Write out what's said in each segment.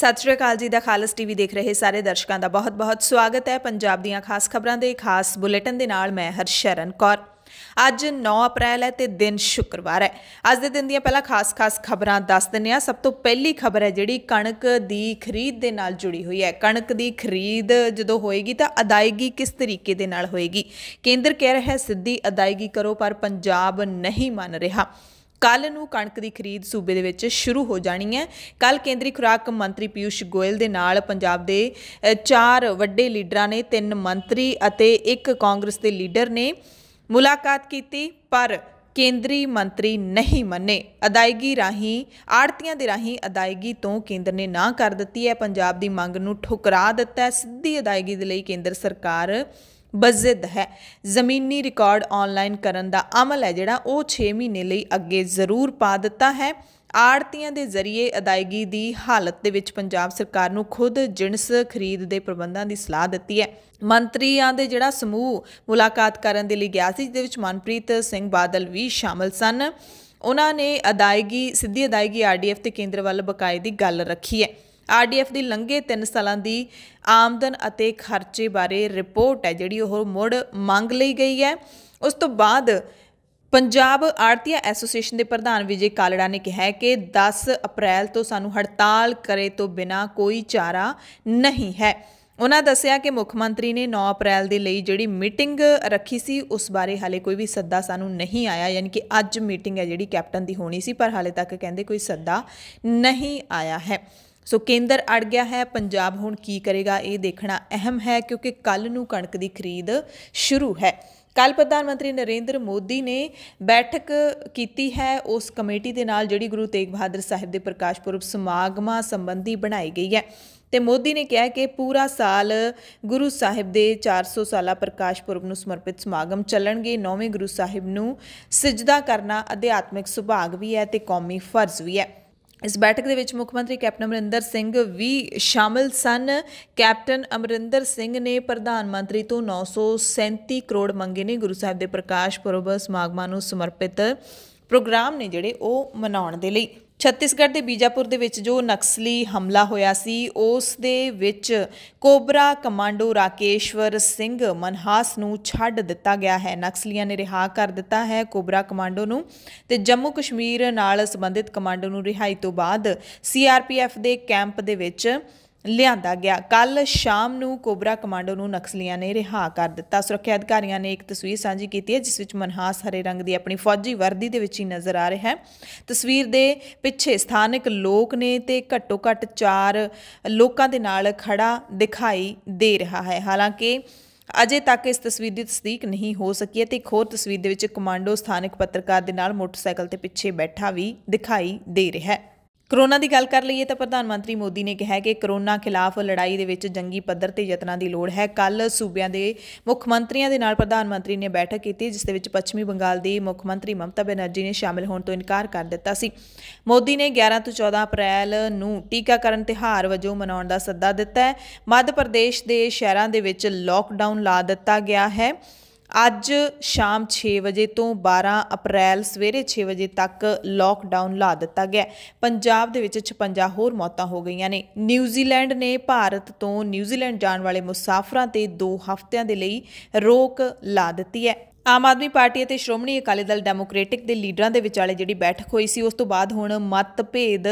सत श्री अकाल जी। The खालस TV देख रहे सारे दर्शकों का बहुत बहुत स्वागत है। पंजाब दीयां खास खबरों के खास बुलेटिन के नाल मैं हरशरण कौर। अज 9 अप्रैल है तो दिन शुक्रवार है। अज के दिन दीयां पहला खास खबरां दस दिंदे। सब तो पहली खबर है जिहड़ी कणक की खरीद के नाल जुड़ी हुई है। कणक की खरीद जो होएगी तो अदायगी किस तरीके दे नाल होएगी। केंद्र कह रहा है सीधी अदायगी करो, पर पंजाब नहीं मन रहा। कल नूं कणक की खरीद सूबे दे विच शुरू हो जानी है। कल केंद्रीय खुराक मंत्री पीयूष गोयल दे नाल पंजाब दे 4 वड्डे लीडरां ने 3 मंत्री अते 1 कांग्रेस के लीडर ने मुलाकात की, पर केंद्रीय मंत्री नहीं मन्ने। अदायगी राही आड़तियां दे राही अदायगी तो केंद्र ने ना कर दी है। पंजाब की मंग नूं ठुकरा दिता है। सीधी अदायगी दे लई केंद्र सरकार बजिद है। जमीनी रिकॉर्ड ऑनलाइन करन दा अमल है जिहड़ा वो 6 महीने लई अगे जरूर पा दिता है। आड़तियां दे जरिए अदायगी की हालत दे विच पंजाब सरकार नूं खुद जिणस खरीद के प्रबंधां की सलाह दी है। मंत्रियों के जिहड़ा समूह मुलाकात करन दे लई गया सी, जिहदे विच मनप्रीत सिंह बादल भी शामिल सन। उन्होंने अदायगी सीधी अदायगी RDF ते केंद्र वाल बकाए की गल रखी है। RDF की लंघे 3 सालों की आमदन अते खर्चे बारे रिपोर्ट है जिहड़ी ओह मुड़ मंग लई गई है। उस तो बाद पंजाब आड़तिया एसोसीएशन के प्रधान विजय कालड़ा ने कहा है कि 10 अप्रैल तो सानू हड़ताल करे तो बिना कोई चारा नहीं है। उन्होंने दस्सिया कि मुख्यमंत्री ने 9 अप्रैल के लिए जिहड़ी मीटिंग रखी सी उस बारे हाले कोई भी सद्दा सानू नहीं आया, यानी कि अज मीटिंग है जिहड़ी कैप्टन की होनी सी, पर हाले तक कहते कोई सद्दा नहीं आया है। सो केंद्र अड़ गया है। पंजाब हुण की करेगा ये देखना अहम है, क्योंकि कल नूं कणक की खरीद शुरू है। कल प्रधानमंत्री नरेंद्र मोदी ने बैठक की है उस कमेटी के नाल जिहड़ी गुरु तेग बहादुर साहिब के प्रकाश पुरब समागमां संबंधी बनाई गई है। तो मोदी ने कहा कि पूरा साल गुरु साहिब के 400 साला प्रकाश पुरब नूं समर्पित समागम चलणगे। 9वें गुरु साहिब नूं सिजदा करना अध्यात्मिक सुभाग भी है तो कौमी फर्ज भी है। इस बैठक के विच मुख्यमंत्री कैप्टन अमरिंदर सिंह भी शामिल सन। कैप्टन अमरिंदर सिंह ने प्रधानमंत्री तो 937 करोड़ मंगे ने गुरु साहिब के प्रकाश पुरब समागमां नूं समर्पित प्रोग्राम ने जिहड़े ओह मनाउण दे लई। छत्तीसगढ़ के बीजापुर के विच जो नक्सली हमला होया सी उस दे विच कोबरा कमांडो राकेश्वर सिंह मनहास नूं छड्ड दिता गया है। नक्सलियां ने रिहा कर दिता है कोबरा कमांडो नूं ते जम्मू कश्मीर नाल संबंधित कमांडो नूं रिहाई तो बाद CRPF दे कैंप दे विच लियांदा गया। कल शाम नूं कोबरा कमांडो नूं नक्सलियां ने रिहा कर दिता। सुरक्षा अधिकारियों ने एक तस्वीर साझी की है जिस विच मनहास हरे रंग की अपनी फौजी वर्दी दे विच ही नज़र आ रहा है। तस्वीर दे पिछे स्थानक लोग ने ते घट्टो घट्ट 4 लोगों के नाल खड़ा दिखाई दे रहा है। हालांकि अजे तक इस तस्वीर की तस्दीक नहीं हो सकी है। तो एक होर तस्वीर दे विच कमांडो स्थानक पत्रकार दे नाल मोटरसाइकिल ते पिछे बैठा भी दिखाई दे रहा है। कोरोना की गल कर लईए तो प्रधानमंत्री मोदी ने कहा कि कोरोना खिलाफ लड़ाई दे विच जंगी पद्धर ते यत्नां की लोड़ है। कल सूबियां दे मुख मंत्रियों के नाल प्रधानमंत्री ने बैठक की जिस दे विच पश्चिमी बंगाल की मुख्यमंत्री ममता बनर्जी ने शामिल होने तो इनकार कर दिता सी। मोदी ने 11 तो 14 अप्रैल नूं टीकाकरण तिहार वजों मनाउण दा सद्दा दिता है। मध्य प्रदेश के शहरों के विच लॉकडाउन ला दिता गया है। अज शाम 6 बजे तो 12 अप्रैल सवेरे 6 बजे तक लॉकडाउन ला दिता गया। पंजाब दे विच 56 होर मौतां हो गई ने। न्यूजीलैंड ने भारत तो न्यूजीलैंड जाने वाले मुसाफिरां ते 2 हफ्तिਆਂ ਦੇ ਲਈ रोक ला दी है। आम आदमी पार्टी ਅਤੇ ਸ਼੍ਰੋਮਣੀ ਅਕਾਲੀ ਦਲ ਡੈਮੋਕ੍ਰੈਟਿਕ ਦੇ ਲੀਡਰਾਂ ਦੇ ਵਿਚਾਲੇ ਜਿਹੜੀ ਬੈਠਕ ਹੋਈ ਸੀ ਉਸ ਤੋਂ ਬਾਅਦ ਹੁਣ ਮਤਭੇਦ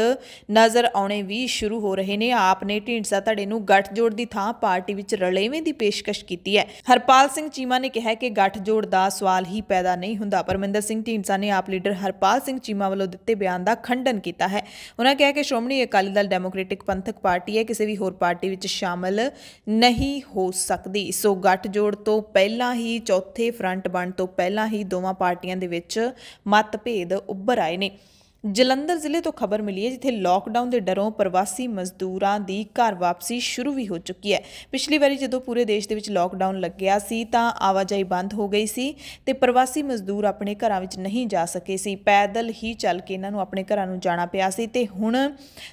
ਨਜ਼ਰ ਆਉਣੇ ਵੀ ਸ਼ੁਰੂ ਹੋ ਰਹੇ ਨੇ। ਆਪ ਨੇ ਢੀਂਡਸਾ ਧੜੇ ਨੂੰ ਗੱਠਜੋੜ ਦੀ ਥਾਂ ਪਾਰਟੀ ਵਿੱਚ ਰਲੇਵੇਂ ਦੀ ਪੇਸ਼ਕਸ਼ ਕੀਤੀ ਹੈ। ਹਰਪਾਲ ਸਿੰਘ ਚੀਮਾ ਨੇ ਕਿਹਾ ਕਿ ਗੱਠਜੋੜ ਦਾ ਸਵਾਲ ਹੀ ਪੈਦਾ ਨਹੀਂ ਹੁੰਦਾ। ਪਰਮਿੰਦਰ ਸਿੰਘ ਢੀਂਡਸਾ ਨੇ ਆਪ ਲੀਡਰ ਹਰਪਾਲ ਸਿੰਘ ਚੀਮਾ ਵੱਲੋਂ ਦਿੱਤੇ ਬਿਆਨ ਦਾ ਖੰਡਨ ਕੀਤਾ ਹੈ। ਉਹਨਾਂ ਕਿਹਾ ਕਿ ਸ਼੍ਰੋਮਣੀ ਅਕਾਲੀ ਦਲ ਡੈਮੋਕ੍ਰੈਟਿਕ ਪੰਥਕ ਪਾਰਟੀ ਹੈ, ਕਿਸੇ ਵੀ ਹੋਰ ਪਾਰਟੀ ਵਿੱਚ ਸ਼ਾਮਲ ਨਹੀਂ ਹੋ ਸਕਦੀ। ਸੋ ਗੱਠਜੋੜ ਤੋਂ ਪਹਿਲਾਂ ਹੀ ਚੌਥੇ ਫਰੰਟ तो पहला ही दोवां पार्टियां दे विच मतभेद उभर आए ने। जलंधर जिले तो खबर मिली है जिथे लॉकडाउन के डरों प्रवासी मजदूरों की घर वापसी शुरू भी हो चुकी है। पिछली बारी जो पूरे देश के लॉकडाउन लग्या सी तां आवाजाही बंद हो गई सी ते प्रवासी मजदूर अपने घरां विच नहीं जा सके सी। पैदल ही चल के इन्हां नूं अपने घरां नूं जाना पिया सी ते हुण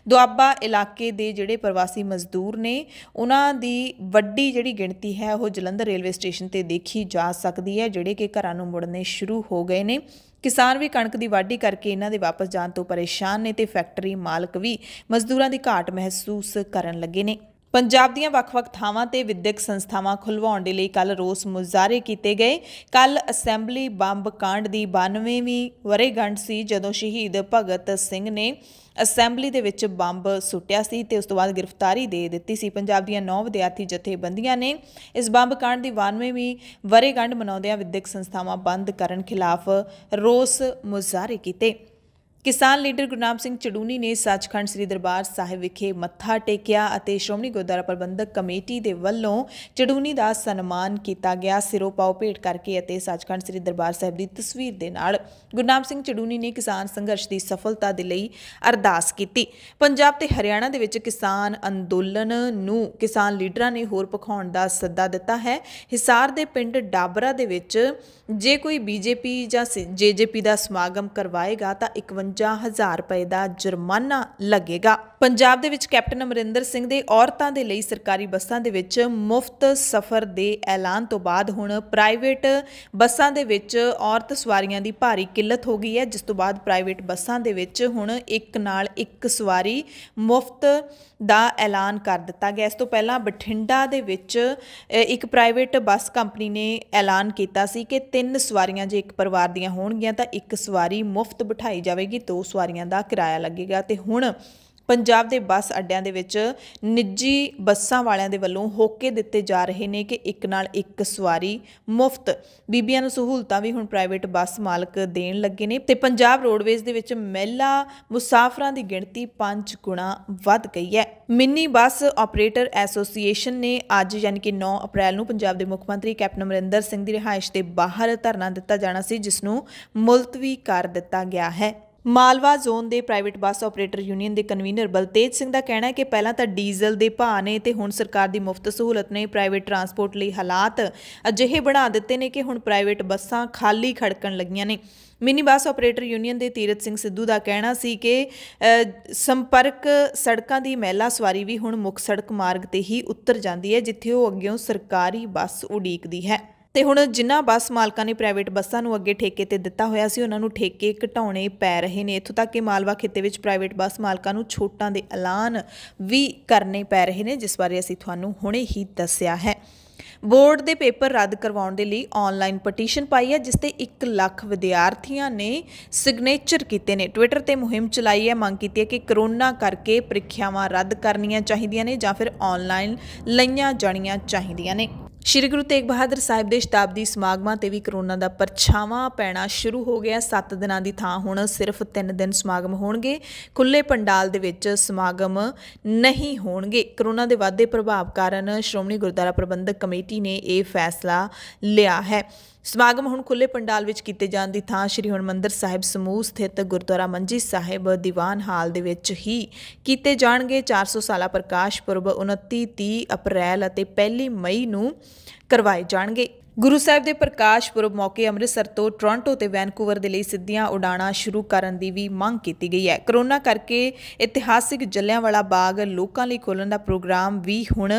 दुआबा इलाके दे जिहड़े प्रवासी मजदूर ने उन्हां दी वड्डी जिहड़ी गिणती है वो जलंधर रेलवे स्टेशन ते देखी जा सकदी है, जिहड़े कि घरां नूं मुड़ने शुरू हो गए ने। किसान भी कणक की वाढी करके इन्हां दे वापस जाण तो परेशान ने ते फैक्टरी मालक भी मजदूरां की घाट महसूस करन लगे ने। पंजाब दीआं ਵੱਖ-ਵੱਖ ਥਾਵਾਂ ਤੇ ਵਿਦਿਅਕ ਸੰਸਥਾਵਾਂ ਖੁਲਵਾਉਣ ਦੇ ਲਈ ਕੱਲ ਰੋਸ ਮੁਜ਼ਾਹਰੇ ਕੀਤੇ ਗਏ। ਕੱਲ ਅਸੈਂਬਲੀ ਬੰਬ ਕਾਂਡ ਦੀ 92ਵੀਂ ਵਰ੍ਹੇਗੰਢ ਸੀ ਜਦੋਂ ਸ਼ਹੀਦ ਭਗਤ ਸਿੰਘ ਨੇ ਅਸੈਂਬਲੀ ਦੇ ਵਿੱਚ ਬੰਬ ਸੁੱਟਿਆ ਸੀ ਤੇ ਉਸ ਤੋਂ ਬਾਅਦ ਗ੍ਰਿਫਤਾਰੀ ਦੇ ਦਿੱਤੀ ਸੀ। ਪੰਜਾਬ ਦੀਆਂ 9 ਵਿਦਿਆਰਥੀ ਜਥੇਬੰਦੀਆਂ ਨੇ ਇਸ ਬੰਬ ਕਾਂਡ ਦੀ 92ਵੀਂ ਵਰ੍ਹੇਗੰਢ ਮਨਾਉਂਦਿਆਂ ਵਿਦਿਅਕ ਸੰਸਥਾਵਾਂ ਬੰਦ ਕਰਨ ਖਿਲਾਫ ਰੋਸ ਮੁਜ਼ਾਹਰੇ ਕੀਤੇ। किसान लीडर गुरनाम सिंह चडूनी ने सचखंड श्री दरबार साहिब विखे मत्था टेकिया ਅਤੇ ਸ਼੍ਰੋਮਣੀ ਗੁਰਦੁਆਰਾ ਪ੍ਰਬੰਧਕ ਕਮੇਟੀ ਦੇ ਵੱਲੋਂ ਚਡੂਨੀ ਦਾ ਸਨਮਾਨ ਕੀਤਾ ਗਿਆ। ਸਿਰੋਂ ਪਾਓ ਭੇਟ ਕਰਕੇ ਅਤੇ ਸਚਖੰਡ श्री दरबार साहिब ਦੀ ਤਸਵੀਰ ਦੇ ਨਾਲ ਗੁਰਨਾਮ ਸਿੰਘ ਚਡੂਨੀ ਨੇ ਕਿਸਾਨ ਸੰਘਰਸ਼ ਦੀ ਸਫਲਤਾ ਦੇ ਲਈ ਅਰਦਾਸ ਕੀਤੀ। ਪੰਜਾਬ ਤੇ ਹਰਿਆਣਾ ਦੇ ਵਿੱਚ ਕਿਸਾਨ ਅੰਦੋਲਨ ਨੂੰ ਕਿਸਾਨ ਲੀਡਰਾਂ ਨੇ ਹੋਰ ਭਖਾਉਣ ਦਾ ਸੱਦਾ ਦਿੱਤਾ ਹੈ। ਹਿਸਾਰ ਦੇ ਪਿੰਡ ਡਾਬਰਾ ਦੇ ਵਿੱਚ ਜੇ ਕੋਈ ਬੀਜੇਪੀ ਜਾਂ ਜੇਜੇਪੀ ਦਾ ਸਮਾਗਮ ਕਰਵਾਏਗਾ ਤਾਂ 51,000 ਰੁਪਏ ਦਾ ਜੁਰਮਾਨਾ ਲੱਗੇਗਾ। ਪੰਜਾਬ ਦੇ ਵਿੱਚ ਕੈਪਟਨ ਅਮਰਿੰਦਰ ਸਿੰਘ ਦੇ ਔਰਤਾਂ ਦੇ ਲਈ ਸਰਕਾਰੀ ਬੱਸਾਂ ਦੇ ਵਿੱਚ ਮੁਫਤ ਸਫ਼ਰ ਦੇ ਐਲਾਨ ਤੋਂ ਬਾਅਦ ਹੁਣ ਪ੍ਰਾਈਵੇਟ ਬੱਸਾਂ ਦੇ ਵਿੱਚ ਔਰਤ ਸਵਾਰੀਆਂ ਦੀ ਭਾਰੀ ਕਿੱਲਤ ਹੋ ਗਈ ਹੈ, ਜਿਸ ਤੋਂ ਬਾਅਦ ਪ੍ਰਾਈਵੇਟ ਬੱਸਾਂ ਦੇ ਵਿੱਚ ਹੁਣ ਇੱਕ ਨਾਲ ਇੱਕ ਸਵਾਰੀ ਮੁਫਤ ਦਾ ਐਲਾਨ ਕਰ ਦਿੱਤਾ ਗਿਆ। ਇਸ ਤੋਂ ਪਹਿਲਾਂ ਬਠਿੰਡਾ ਦੇ ਵਿੱਚ ਇੱਕ ਪ੍ਰਾਈਵੇਟ ਬੱਸ ਕੰਪਨੀ ਨੇ ਐਲਾਨ ਕੀਤਾ ਸੀ ਕਿ 3 ਸਵਾਰੀਆਂ ਜੇ ਇੱਕ ਪਰਿਵਾਰ ਦੀਆਂ ਹੋਣਗੀਆਂ ਤਾਂ ਇੱਕ ਸਵਾਰੀ ਮੁਫਤ ਬਿਠਾਈ ਜਾਵੇਗੀ, 2 ਸਵਾਰੀਆਂ ਦਾ ਕਿਰਾਇਆ ਲੱਗੇਗਾ। ਤੇ ਹੁਣ ਪੰਜਾਬ ਦੇ ਬੱਸ ਅੱਡਿਆਂ ਦੇ ਵਿੱਚ ਨਿੱਜੀ ਬੱਸਾਂ ਵਾਲਿਆਂ ਦੇ ਵੱਲੋਂ ਹੋਕੇ ਦਿੱਤੇ ਜਾ ਰਹੇ ਨੇ ਕਿ ਇੱਕ ਨਾਲ ਇੱਕ ਸਵਾਰੀ ਮੁਫਤ। ਬੀਬੀਆਂ ਨੂੰ ਸਹੂਲਤਾਂ ਵੀ ਹੁਣ ਪ੍ਰਾਈਵੇਟ ਬੱਸ ਮਾਲਕ ਦੇਣ ਲੱਗੇ ਨੇ ਤੇ ਪੰਜਾਬ ਰੋਡਵੇਜ਼ ਦੇ ਵਿੱਚ ਮਹਿਲਾ ਮੁਸਾਫਰਾਂ ਦੀ ਗਿਣਤੀ 5 ਗੁਣਾ ਵੱਧ ਗਈ ਹੈ। ਮਿੰਨੀ ਬੱਸ ਆਪਰੇਟਰ ਐਸੋਸੀਏਸ਼ਨ ਨੇ ਅੱਜ ਯਾਨੀ ਕਿ 9 ਅਪ੍ਰੈਲ ਨੂੰ ਪੰਜਾਬ ਦੇ ਮੁੱਖ ਮੰਤਰੀ ਕੈਪਟਨ ਅਮਰਿੰਦਰ ਸਿੰਘ ਦੀ ਰਿਹਾਇਸ਼ ਦੇ ਬਾਹਰ ਧਰਨਾ ਦਿੱਤਾ ਜਾਣਾ ਸੀ, ਜਿਸ ਨੂੰ ਮੁਲਤਵੀ ਕਰ ਦਿੱਤਾ ਗਿਆ ਹੈ। ਮਾਲਵਾ ਜ਼ੋਨ ਦੇ ਪ੍ਰਾਈਵੇਟ ਬੱਸ ਆਪਰੇਟਰ ਯੂਨੀਅਨ ਦੇ ਕਨਵੀਨਰ ਬਲਤੇਜ ਸਿੰਘ ਦਾ ਕਹਿਣਾ ਹੈ ਕਿ ਪਹਿਲਾਂ ਤਾਂ ਡੀਜ਼ਲ ਦੇ ਭਾਅ ਨੇ ਤੇ ਹੁਣ ਸਰਕਾਰ ਦੀ ਮੁਫਤ ਸਹੂਲਤ ਨੇ ਪ੍ਰਾਈਵੇਟ ਟਰਾਂਸਪੋਰਟ ਲਈ ਹਾਲਾਤ ਅਜਿਹੇ ਬਣਾ ਦਿੱਤੇ ਨੇ ਕਿ ਹੁਣ ਪ੍ਰਾਈਵੇਟ ਬੱਸਾਂ ਖਾਲੀ ਖੜਕਣ ਲੱਗੀਆਂ ਨੇ। ਮਿਨੀ ਬੱਸ ਆਪਰੇਟਰ ਯੂਨੀਅਨ ਦੇ ਤੀਰਥ ਸਿੰਘ ਸਿੱਧੂ ਦਾ ਕਹਿਣਾ ਸੀ ਕਿ ਸੰਪਰਕ ਸੜਕਾਂ ਦੀ ਮਹਿਲਾ ਸਵਾਰੀ ਵੀ ਹੁਣ ਮੁੱਖ ਸੜਕ ਮਾਰਗ ਤੇ ਹੀ ਉਤਰ ਜਾਂਦੀ ਹੈ, ਜਿੱਥੇ ਉਹ ਅੱਗਿਓਂ ਸਰਕਾਰੀ ਬੱਸ ਉਡੀਕਦੀ ਹੈ। ਤੇ ਹੁਣ ਜਿਨ੍ਹਾਂ ਬੱਸ ਮਾਲਕਾਂ ਨੇ ਪ੍ਰਾਈਵੇਟ ਬੱਸਾਂ ਨੂੰ ਅੱਗੇ ਠੇਕੇ ਤੇ ਦਿੱਤਾ ਹੋਇਆ ਸੀ ਉਹਨਾਂ ਨੂੰ ਠੇਕੇ ਘਟਾਉਣੇ ਪੈ ਰਹੇ ਨੇ। ਇੱਥੋਂ ਤੱਕ ਕਿ ਮਾਲਵਾ ਖਿੱਤੇ ਵਿੱਚ ਪ੍ਰਾਈਵੇਟ ਬੱਸ ਮਾਲਕਾਂ ਨੂੰ ਛੋਟਾਂ ਦੇ ਐਲਾਨ ਵੀ ਕਰਨੇ ਪੈ ਰਹੇ ਨੇ, ਜਿਸ ਬਾਰੇ ਅਸੀਂ ਤੁਹਾਨੂੰ ਹੁਣੇ ਹੀ ਦੱਸਿਆ ਹੈ। ਬੋਰਡ ਦੇ ਪੇਪਰ ਰੱਦ ਕਰਵਾਉਣ ਦੇ ਲਈ ਆਨਲਾਈਨ ਪਟੀਸ਼ਨ ਪਾਈ ਹੈ, ਜਿਸ ਤੇ 1 ਲੱਖ ਵਿਦਿਆਰਥੀਆਂ ਨੇ ਸਿਗਨੇਚਰ ਕੀਤੇ ਨੇ। ਟਵਿੱਟਰ ਤੇ ਮੁਹਿੰਮ ਚਲਾਈ ਹੈ, ਮੰਗ ਕੀਤੀ ਹੈ ਕਿ ਕਰੋਨਾ ਕਰਕੇ ਪ੍ਰੀਖਿਆਵਾਂ ਰੱਦ ਕਰਨੀਆਂ ਚਾਹੀਦੀਆਂ ਨੇ ਜਾਂ ਫਿਰ ਆਨਲਾਈਨ ਲਈਆਂ ਜਾਣੀਆਂ ਚਾਹੀਦੀਆਂ ਨੇ। ਸ਼੍ਰੀ ਗੁਰੂ ਤੇਗ ਬਹਾਦਰ ਸਾਹਿਬ ਦੇ ਸ਼ਤਾਬਦੀ ਸਮਾਗਮਾਂ ਤੇ ਵੀ ਕਰੋਨਾ ਦਾ ਪਰਛਾਵਾਂ ਪੈਣਾ ਸ਼ੁਰੂ ਹੋ ਗਿਆ। 7 ਦਿਨਾਂ ਦੀ ਥਾਂ ਹੁਣ ਸਿਰਫ 3 ਦਿਨ ਸਮਾਗਮ ਹੋਣਗੇ। ਖੁੱਲੇ ਪੰਡਾਲ ਦੇ ਵਿੱਚ ਸਮਾਗਮ ਨਹੀਂ ਹੋਣਗੇ। ਕਰੋਨਾ ਦੇ ਵੱਧਦੇ ਪ੍ਰਭਾਵ ਕਾਰਨ ਸ਼੍ਰੋਮਣੀ ਗੁਰਦੁਆਰਾ ਪ੍ਰਬੰਧਕ ਕਮੇਟੀ ਨੇ ਇਹ ਫੈਸਲਾ ਲਿਆ ਹੈ। ਸਮਾਗਮ ਹੁਣ ਖੁੱਲੇ ਪੰਡਾਲ ਵਿੱਚ ਕੀਤੇ ਜਾਣ ਦੀ ਥਾਂ ਸ਼੍ਰੀ ਹਰਿਮੰਦਰ ਸਾਹਿਬ ਸਮੂਹ ਸਥਿਤ ਗੁਰਦੁਆਰਾ ਮੰਜੀ ਸਾਹਿਬ ਦੀਵਾਨ ਹਾਲ ਦੇ ਵਿੱਚ ਹੀ ਕੀਤੇ ਜਾਣਗੇ। 400 ਸਾਲਾ ਪ੍ਰਕਾਸ਼ ਪੁਰਬ 29-30 ਅਪ੍ਰੈਲ ਅਤੇ 1 ਮਈ ਨੂੰ ਕਰਵਾਏ ਜਾਣਗੇ। ਗੁਰੂ ਸਾਹਿਬ ਦੇ ਪ੍ਰਕਾਸ਼ ਪੁਰਬ ਮੌਕੇ ਅੰਮ੍ਰਿਤਸਰ ਤੋਂ ਟੋਰਾਂਟੋ ਤੇ ਵੈਨਕੂਵਰ ਦੇ ਲਈ ਸਿੱਧੀਆਂ ਉਡਾਣਾਂ ਸ਼ੁਰੂ ਕਰਨ ਦੀ ਵੀ ਮੰਗ ਕੀਤੀ ਗਈ ਹੈ। ਕਰੋਨਾ ਕਰਕੇ ਇਤਿਹਾਸਿਕ ਜਲਿਆਂਵਾਲਾ ਬਾਗ ਲੋਕਾਂ ਲਈ ਖੋਲ੍ਹਣ ਦਾ ਪ੍ਰੋਗਰਾਮ ਵੀ ਹੁਣ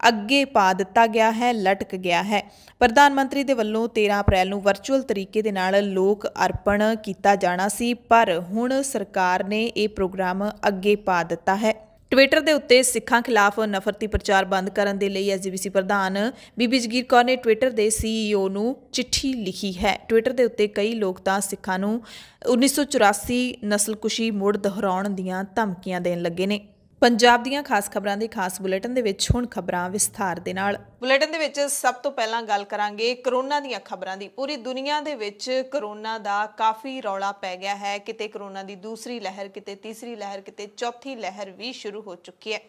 ਅੱਗੇ ਪਾ ਦਿੱਤਾ ਗਿਆ ਹੈ, ਲਟਕ ਗਿਆ ਹੈ। ਪ੍ਰਧਾਨ ਮੰਤਰੀ ਦੇ ਵੱਲੋਂ 13 ਅਪ੍ਰੈਲ ਨੂੰ ਵਰਚੁਅਲ ਤਰੀਕੇ ਦੇ ਨਾਲ ਲੋਕ ਅਰਪਣ ਕੀਤਾ ਜਾਣਾ ਸੀ, ਪਰ ਹੁਣ ਸਰਕਾਰ ਨੇ ਇਹ ਪ੍ਰੋਗਰਾਮ ਅੱਗੇ ਪਾ ਦਿੱਤਾ ਹੈ। ਟਵਿੱਟਰ ਦੇ ਉੱਤੇ ਸਿੱਖਾਂ ਖਿਲਾਫ ਨਫ਼ਰਤੀ ਪ੍ਰਚਾਰ ਬੰਦ ਕਰਨ ਦੇ ਲਈ ਐਸਜੀਪੀਸੀ ਪ੍ਰਧਾਨ ਬੀਬੀ ਜਗੀਰ ਕੌਰ ਨੇ ਟਵਿੱਟਰ ਦੇ CEO ਨੂੰ ਚਿੱਠੀ ਲਿਖੀ ਹੈ। ਟਵਿੱਟਰ ਦੇ ਉੱਤੇ ਕਈ ਲੋਕ ਤਾਂ ਸਿੱਖਾਂ ਨੂੰ 1984 ਨਸਲਕੁਸ਼ੀ ਮੁੜ ਦੁਹਰਾਉਣ ਦੀਆਂ ਧਮਕੀਆਂ ਦੇਣ ਲੱਗੇ ਨੇ। ਪੰਜਾਬ ਦੀਆਂ ਖਾਸ ਖਬਰਾਂ ਦੇ ਖਾਸ ਬੁਲੇਟਿਨ ਦੇ ਵਿੱਚ ਹੁਣ ਖਬਰਾਂ ਵਿਸਥਾਰ ਦੇ ਨਾਲ। ਬੁਲੇਟਿਨ ਦੇ ਵਿੱਚ ਸਭ ਤੋਂ ਪਹਿਲਾਂ ਗੱਲ ਕਰਾਂਗੇ ਕਰੋਨਾ ਦੀਆਂ ਖਬਰਾਂ ਦੀ। ਪੂਰੀ ਦੁਨੀਆ ਦੇ ਵਿੱਚ ਕਰੋਨਾ ਦਾ ਕਾਫੀ ਰੌਲਾ ਪੈ ਗਿਆ ਹੈ। ਕਿਤੇ ਕਰੋਨਾ ਦੀ ਦੂਸਰੀ ਲਹਿਰ, ਕਿਤੇ ਤੀਸਰੀ ਲਹਿਰ, ਕਿਤੇ ਚੌਥੀ ਲਹਿਰ ਵੀ ਸ਼ੁਰੂ ਹੋ ਚੁੱਕੀ ਹੈ।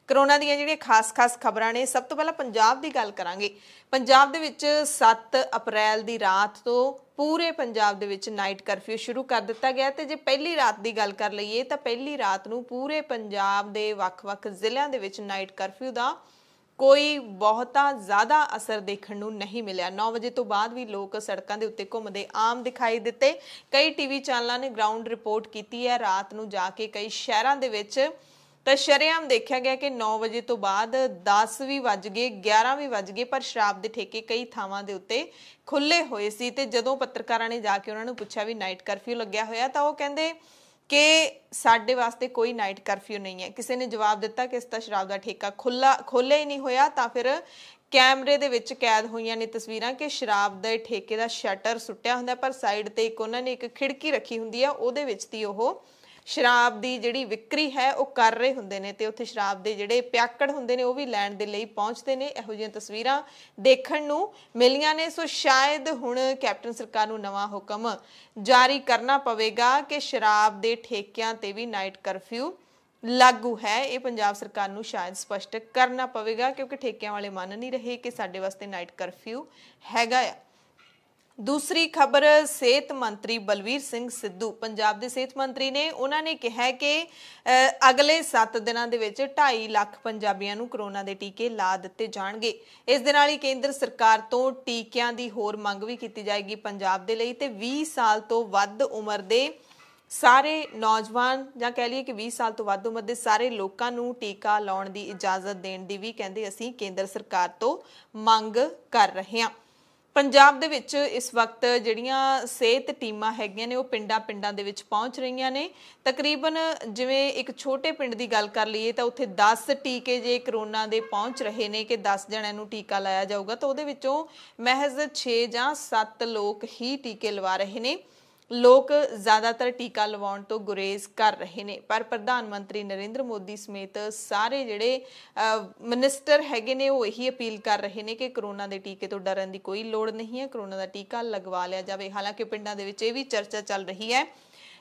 ਕਰੋਨਾ ਦੀਆਂ ਜਿਹੜੀਆਂ ਖਾਸ ਖਬਰਾਂ ਨੇ, ਸਭ ਤੋਂ ਪਹਿਲਾਂ ਪੰਜਾਬ ਦੀ ਗੱਲ ਕਰਾਂਗੇ। ਪੰਜਾਬ ਦੇ ਵਿੱਚ 7 ਅਪ੍ਰੈਲ ਦੀ ਰਾਤ ਤੋਂ ਪੂਰੇ ਪੰਜਾਬ ਦੇ ਵਿੱਚ ਨਾਈਟ ਕਰਫਿਊ ਸ਼ੁਰੂ ਕਰ ਦਿੱਤਾ ਗਿਆ ਤੇ ਜੇ ਪਹਿਲੀ ਰਾਤ ਦੀ ਗੱਲ ਕਰ ਲਈਏ ਤਾਂ ਪਹਿਲੀ ਰਾਤ ਨੂੰ ਪੂਰੇ ਪੰਜਾਬ ਦੇ ਵੱਖ-ਵੱਖ ਜ਼ਿਲ੍ਹਿਆਂ ਦੇ ਵਿੱਚ ਨਾਈਟ ਕਰਫਿਊ ਦਾ ਕੋਈ ਬਹੁਤਾ ਜ਼ਿਆਦਾ ਅਸਰ ਦੇਖਣ ਨੂੰ ਨਹੀਂ ਮਿਲਿਆ। 9 ਵਜੇ ਤੋਂ ਬਾਅਦ ਵੀ ਲੋਕ ਸੜਕਾਂ ਦੇ ਉੱਤੇ ਘੁੰਮਦੇ ਆਮ ਦਿਖਾਈ ਦਿੱਤੇ। ਕਈ ਟੀਵੀ ਚੈਨਲਾਂ ਨੇ ਗਰਾਊਂਡ ਰਿਪੋਰਟ ਕੀਤੀ ਹੈ। ਰਾਤ ਨੂੰ ਜਾ ਕੇ ਕਈ ਸ਼ਹਿਰਾਂ ਦੇ ਵਿੱਚ ਤਾਂ ਸ਼ਰੇਆਮ ਦੇਖਿਆ ਗਿਆ ਕਿ 9 ਵਜੇ ਤੋਂ ਬਾਅਦ 10 ਵੀ ਵੱਜ ਗਏ, 11 ਵੀ ਵੱਜ ਗਏ, ਪਰ ਸ਼ਰਾਬ ਦੇ ਠੇਕੇ ਕਈ ਥਾਵਾਂ ਦੇ ਉੱਤੇ ਖੁੱਲੇ ਹੋਏ ਸੀ। ਤੇ ਜਦੋਂ ਪੱਤਰਕਾਰਾਂ ਨੇ ਜਾ ਕੇ ਉਹਨਾਂ ਨੂੰ ਪੁੱਛਿਆ ਵੀ ਨਾਈਟ ਕਰਫਿਊ ਲੱਗਿਆ ਹੋਇਆ, ਤਾਂ ਉਹ ਕਹਿੰਦੇ ਕਿ ਸਾਡੇ ਵਾਸਤੇ ਕੋਈ ਨਾਈਟ ਕਰਫਿਊ ਨਹੀਂ ਹੈ। ਕਿਸੇ ਨੇ ਜਵਾਬ ਦਿੱਤਾ ਕਿ ਇਸ ਦਾ ਸ਼ਰਾਬ ਦਾ ਠੇਕਾ ਖੋਲ੍ਹਿਆ ਹੀ ਨਹੀਂ ਹੋਇਆ। ਤਾਂ ਫਿਰ ਕੈਮਰੇ ਦੇ ਵਿੱਚ ਕੈਦ ਹੋਈਆਂ ਨੇ ਤਸਵੀਰਾਂ ਕਿ ਸ਼ਰਾਬ ਦੇ ਠੇਕੇ ਦਾ ਸ਼ਟਰ ਸੁੱਟਿਆ ਹੁੰਦਾ, ਪਰ ਸਾਈਡ ਤੇ ਉਹਨਾਂ ਨੇ ਇੱਕ ਖਿੜਕੀ ਰੱਖੀ ਹੁੰਦੀ ਆ, ਉਹਦੇ ਵਿੱਚ ਦੀ ਉਹ ਸ਼ਰਾਬ ਦੀ ਜਿਹੜੀ ਵਿਕਰੀ ਹੈ ਉਹ ਕਰ ਰਹੇ ਹੁੰਦੇ ਨੇ ਤੇ ਉੱਥੇ ਸ਼ਰਾਬ ਦੇ ਜਿਹੜੇ ਪਿਆਕੜ ਹੁੰਦੇ ਨੇ ਉਹ ਵੀ ਲੈਣ ਦੇ ਲਈ ਪਹੁੰਚਦੇ ਨੇ। ਇਹੋ ਜਿਹੀਆਂ ਤਸਵੀਰਾਂ ਦੇਖਣ ਨੂੰ ਮਿਲੀਆਂ ਨੇ। ਸੋ ਸ਼ਾਇਦ ਹੁਣ ਕੈਪਟਨ ਸਰਕਾਰ ਨੂੰ ਨਵਾਂ ਹੁਕਮ ਜਾਰੀ ਕਰਨਾ ਪਵੇਗਾ ਕਿ ਸ਼ਰਾਬ ਦੇ ਠੇਕਿਆਂ ਤੇ ਵੀ ਨਾਈਟ ਕਰਫਿਊ ਲਾਗੂ ਹੈ। ਇਹ ਪੰਜਾਬ ਸਰਕਾਰ ਨੂੰ ਸ਼ਾਇਦ ਸਪਸ਼ਟ ਕਰਨਾ ਪਵੇਗਾ, ਕਿਉਂਕਿ ਠੇਕਿਆਂ ਵਾਲੇ ਮੰਨ ਨਹੀਂ ਰਹੇ ਕਿ ਸਾਡੇ ਵਾਸਤੇ ਨਾਈਟ ਕਰਫਿਊ ਹੈਗਾ ਆ। दूसरी खबर, सेहत मंत्री बलवीर सिंह सिद्धू, पंजाब के सेहत मंत्री ने उन्होंने कहा कि अगले 7 दिनों के 2.5 लाख पंजाबियों को करोना के टीके ला दिते जाएंगे। इस दे नाल ही केंद्र सरकार तो टीकियां की होर मंग भी की जाएगी पंजाब के लिए। 20 साल तो वध उम्र के सारे नौजवान या कह लीए कि 20 साल तो वध उम्र के सारे लोगों को टीका लाने की इजाजत देने की भी कहते असीं केंद्र सरकार तो मंग कर रहे हैं। पंजाब दे विच इस वक्त जिहड़ियां सेहत टीमां हैगियां ने वो पिंडां दे विच पहुंच रहीआं ने। तकरीबन जिवें एक छोटे पिंड की गल कर लीए तो उत्थे 10 टीके जे करोना दे पहुंच रहे ने कि 10 जणिਆਂ ਨੂੰ टीका लाया जाऊगा, तो ਉਹਦੇ ਵਿੱਚੋਂ महज 6 ਜਾਂ 7 लोग ही टीके लवा रहे ने। लोग ज़्यादातर टीका लवाउण तो गुरेज कर रहे ने, पर प्रधानमंत्री नरेंद्र मोदी समेत सारे जिहड़े मिनिस्टर हैगे ने वो यही अपील कर रहे ने कि करोना के टीके तो डरन की कोई लोड़ नहीं है, करोना का टीका लगवा लिया जाए। हालांकि पिंडां दे विच इह भी चर्चा चल रही है,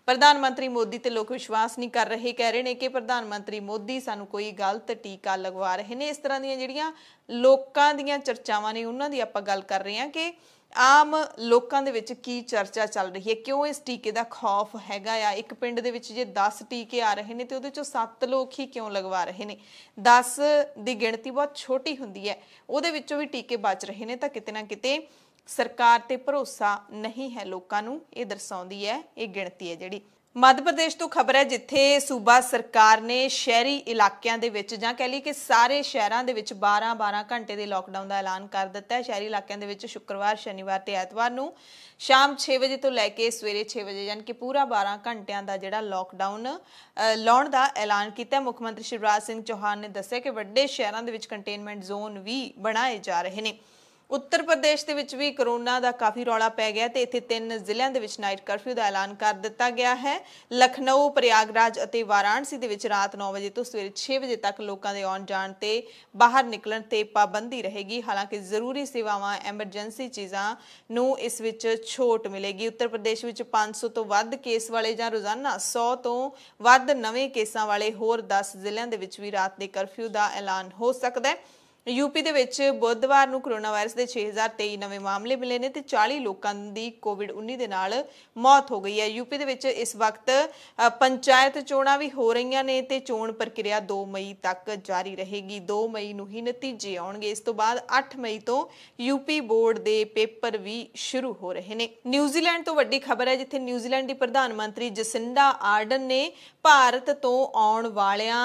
प्रधानमंत्री मोदी ते लोग विश्वास नहीं कर रहे, कह रहे हैं कि प्रधानमंत्री मोदी सानू कोई गलत टीका लगवा रहे हैं। इस तरह दी जिहड़ियां लोकां दीयां चर्चावां ने उन्हां दी आपां गल कर रहे हैं कि आम लोगों दे विच की चर्चा चल रही है, क्यों इस टीके का खौफ हैगा आ। एक पिंड दे विच जे 10 टीके आ रहे हैं तो उहदे चों 7 लोग ही क्यों लगवा रहे हैं। 10 की गिणती बहुत छोटी हुंदी है, उहदे विचों भी टीके बच रहे हैं, तो किते ना किते सरकार ते भरोसा नहीं है लोगों नूं, ये दर्शाउंदी है ये गिणती है जिहड़ी। मध्य प्रदेश तो खबर है जिथे सूबा सरकार ने शहरी इलाकों के विच जां कह लीए कि सारे शहरों के विच 12-12 घंटे के लॉकडाउन का ऐलान कर दिता है। शहरी इलाकों के विच शुक्रवार, शनिवार ते ऐतवार नूं शाम 6 बजे तो लैके सवेरे 6 बजे यानी कि पूरा 12 घंटिया का जिहड़ा लॉकडाउन लाउण का ऐलान किया। मुख्यमंत्री शिवराज सिंह चौहान ने दस्सिया कि वड्डे शहरों के विच कंटेनमेंट जोन भी बनाए जा रहे हैं। उत्तर प्रदेश के विच भी करोना का काफ़ी रौला पै गया तो इत्थे 3 जिलों के विच नाइट करफ्यू का ऐलान कर दिता गया है। लखनऊ, प्रयागराज और वाराणसी के विच रात 9 बजे तो सवेरे 6 बजे तक लोगों के आउण जाण ते बाहर निकलण ते पाबंदी रहेगी। हालांकि जरूरी सेवावां, एमरजेंसी चीज़ां नूं इस विच छूट मिलेगी। उत्तर प्रदेश विच 500 तो वध केस वाले जां रोजाना 100 तो वध नवे केसां वाले होर 10 जिलों के विच भी रात के करफ्यू का ऐलान हो सकता है। यूपी दे विच बुधवार नूं कोरोना वायरस के 6023 नवे मामले मिले ने ते 40 लोगों की कोविड-19 दे नाल मौत हो गई है। यूपी दे विच इस वक्त पंचायत चोणां भी हो रही ने ते चोण प्रक्रिया 2 मई तक जारी रहेगी। 2 मई नूं ही नतीजे आउणगे। इस तो बाद 8 मई तो यूपी बोर्ड के पेपर भी शुरू हो रहे हैं। न्यूजीलैंड तो वड्डी खबर है जिथे न्यूजीलैंड की प्रधानमंत्री जसिंडा आर्डन ने भारत तो आउण वालियां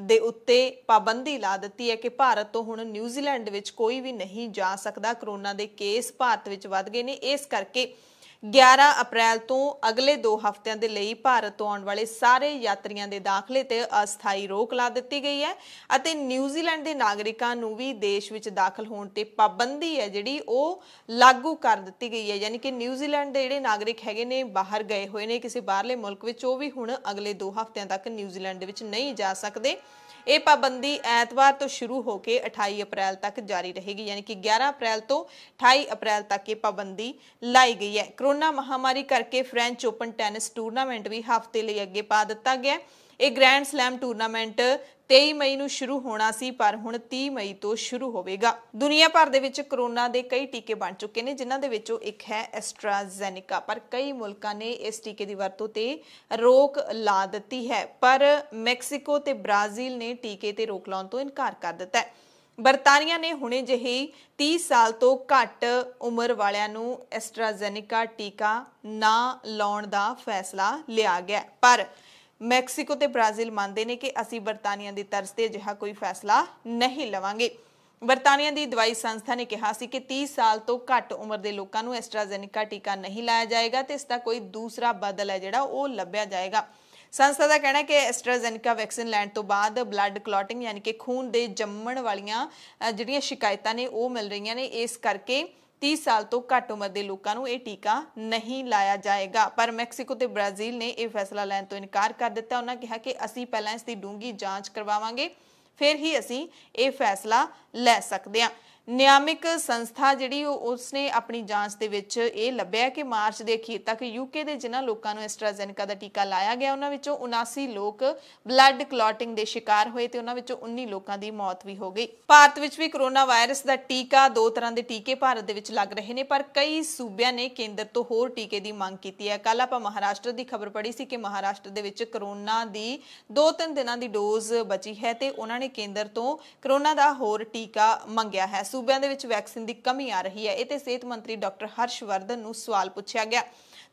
दे उत्ते पाबंदी ला दी है कि भारत तो हुण न्यूजीलैंड विच कोई भी नहीं जा सकता। करोना के केस भारत विच वध गए ने, इस करके 11 अप्रैल तो अगले 2 हफ्तिਆਂ ਦੇ ਲਈ ਭਾਰਤ ਤੋਂ ਆਉਣ ਵਾਲੇ ਸਾਰੇ ਯਾਤਰੀਆਂ ਦੇ ਦਾਖਲੇ ਤੇ ਅਸਥਾਈ ਰੋਕ ਲਾ ਦਿੱਤੀ ਗਈ ਹੈ ਅਤੇ ਨਿਊਜ਼ੀਲੈਂਡ ਦੇ ਨਾਗਰਿਕਾਂ ਨੂੰ ਵੀ ਦੇਸ਼ ਵਿੱਚ ਦਾਖਲ ਹੋਣ ਤੇ ਪਾਬੰਦੀ ਹੈ ਜਿਹੜੀ ਉਹ ਲਾਗੂ ਕਰ ਦਿੱਤੀ ਗਈ ਹੈ। ਯਾਨੀ ਕਿ ਨਿਊਜ਼ੀਲੈਂਡ ਦੇ ਜਿਹੜੇ ਨਾਗਰਿਕ ਹੈਗੇ ਨੇ ਬਾਹਰ ਗਏ ਹੋਏ ਨੇ ਕਿਸੇ ਬਾਹਰਲੇ ਮੁਲਕ ਵਿੱਚ, ਉਹ ਵੀ ਹੁਣ ਅਗਲੇ 2 ਹਫ਼ਤਿਆਂ ਤੱਕ ਨਿਊਜ਼ੀਲੈਂਡ ਦੇ ਵਿੱਚ ਨਹੀਂ ਜਾ ਸਕਦੇ। ਇਹ ਪਾਬੰਦੀ ਐਤਵਾਰ ਤੋਂ शुरू होकर 28 अप्रैल तक जारी रहेगी, यानी कि 11 अप्रैल तो 28 अप्रैल तक ये पाबंदी लाई गई है। कोरोना महामारी करके फ्रेंच ओपन टेनिस टूरनामेंट भी हफ्ते लिए अगे पा दिता गया। ये ग्रैंड स्लैम टूरनामेंट 23 मई ਨੂੰ शुरू होना सी, पर हुण 30 मई तो शुरू होवेगा। दुनिया भर दे विच कोरोना के कई टीके बन चुके हैं, जिन्हां दे विचों एक है एस्ट्राजेनेका, पर कई मुल्कां ने इस टीके की वरतों ते रोक ला दी है, पर मैक्सीको ते ब्राजील ने टीके ते रोक लाउण तो इनकार कर दिता है। बरतानिया ने हुणे ਜਿਹੇ 30 साल तो घट उम्र वालियां नूं एस्ट्राजेनेका टीका ना लाउण दा फैसला लिया गया, पर मैक्सीको ते ब्राज़ील मानते हैं कि असी बरतानिया की तर्ज से अजिहा कोई फैसला नहीं लवांगे। बरतानिया की दवाई संस्था ने कहा सी कि 30 साल तो घट उम्र के लोगों को एस्ट्राजेनिका टीका नहीं लाया जाएगा तो इसका कोई दूसरा बदल है जिहड़ा वो लभ्या जाएगा। संस्था का कहना है कि एस्ट्राजेनिका वैक्सीन लैण तो बाद ब्लड क्लॉटिंग यानी कि खून के जम्मण वालियां जिहड़ियां शिकायतां ने वो मिल रही ने, इस करके 30 साल तो घट उम्र के लोगों को यह टीका नहीं लाया जाएगा। पर मैक्सीको ते ब्राज़ील ने यह फैसला लैण तो इनकार कर दिता। उन्होंने कहा कि असी पहला इसकी डूंगी जांच करवावांगे, फिर ही असी ये फैसला लै सकते हैं। नियामक संस्था जिहड़ी उसने अपनी जांच दे विच ये लभ्या कि मार्च के अखीर तक यूके के जिन्हां लोगों को एस्ट्राजेनिका का टीका लाया गया उन्हां विचों 79 लोग ब्लड क्लॉटिंग के शिकार होए ते उन्हां विचों 19 लोगों की मौत भी हो गई। भारत विच भी कोरोना वायरस का टीका, 2 तरह के टीके भारत दे विच लग रहे हैं, पर कई सूबियां ने केंद्र तो होर टीके की मांग की है। कल आपां महाराष्ट्र की खबर पढ़ी सी कि महाराष्ट्र दे विच कोरोना की 2-3 दिनों की डोज बची है तो उन्होंने केंद्र तो कोरोना का होर टीका मंगया है। सूबियां दे विच वैक्सीन की कमी आ रही है। इह सेहत मंत्री डॉक्टर हर्षवर्धन नूं सवाल पूछा गया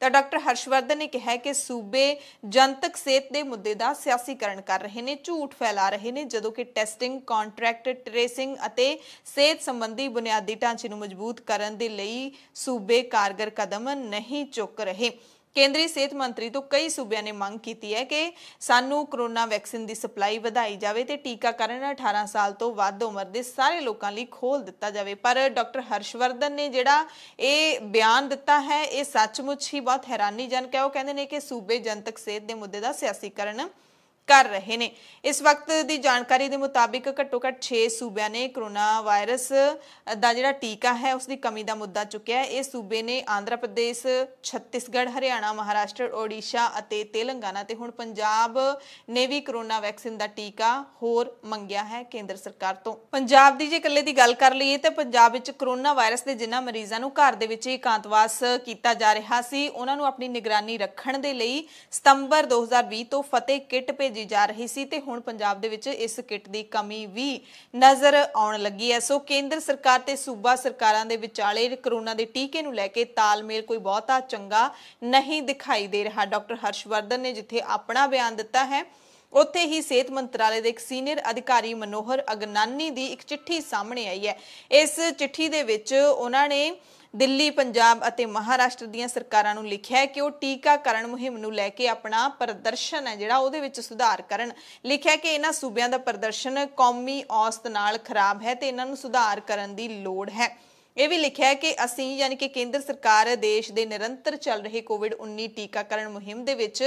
तो डॉक्टर हर्षवर्धन ने कहा कि सूबे जनतक सेहत के मुद्दे का सियासीकरण कर रहे हैं, झूठ फैला रहे हैं, जदों कि टैसटिंग, कॉन्ट्रैक्ट ट्रेसिंग अते सेहत संबंधी बुनियादी ढांचे नूं मजबूत करन दे लई सूबे कारगर कदम नहीं चुक रहे। केंद्रीय सेहत मंत्री तो कई सूबिया ने मांग की है कि सानू कोरोना वैक्सीन की सप्लाई वधाई जाए तो टीकाकरण 18 साल तो वध उम्र के सारे लोगों लिए खोल दिता जाए। पर डॉक्टर हर्षवर्धन ने जिहड़ा ये बयान दिता है ये सचमुच ही बहुत हैरानीजनक है। वो कहते हैं कि सूबे जनतक सेहत के मुद्दे का सियासीकरण कर रहे हैं। इस वक्त की जानकारी के मुताबिक घट्टो घट्ट 6 सूबिया ने कोरोना वायरस का जिहड़ा टीका है उसकी कमी का मुद्दा चुकया है। इस सूबे ने आंध्र प्रदेश, छत्तीसगढ़, हरियाणा, महाराष्ट्र, ओडिशा अते तेलंगाना ते हुण पंजाब ने भी कोरोना वैक्सीन का टीका होर मंगया है केंद्र सरकार तो। पंजाब की जे कल्ले की गल कर लईए तो पंजाब विच कोरोना वायरस के जिन्हां मरीजां नूं घर दे विच एकांतवास कीता जा रहा सी उन्हां नूं अपनी निगरानी रखण दे लई सितंबर 2020 तो फतेह किट भेजी जा रही सी ते हुण पंजाब दे विच इस किट की कमी भी नज़र आउण लगी है। सो केंद्र सरकार ते सूबा सरकारां दे विचाले कोरोना के टीके नूं लैके तालमेल कोई बहुता चंगा नहीं दिखाई दे रहा। डॉक्टर हर्षवर्धन ने जिथे अपना बयान दिता है उत्थे ही सेहत मंत्रालय के एक सीनियर अधिकारी मनोहर अगनानी की एक चिट्ठी सामने आई है। इस चिट्ठी दे विच उन्हां ने दिल्ली, पंजाब अते महाराष्ट्र दीयां सरकारां नूं लिखिया है कि वो टीकाकरण मुहिम नूं लैके अपना प्रदर्शन है जिहड़ा उहदे विच सुधार करन। लिखिया कि इन्हां सूबियां दा प्रदर्शन कौमी औसत नाल खराब है ते इन्हां नूं सुधार करन दी लोड़ है। यह भी लिखा है कि असी यानी कि केंद्र सरकार देश के निरंतर चल रहे कोविड-19 टीकाकरण मुहिम दे विच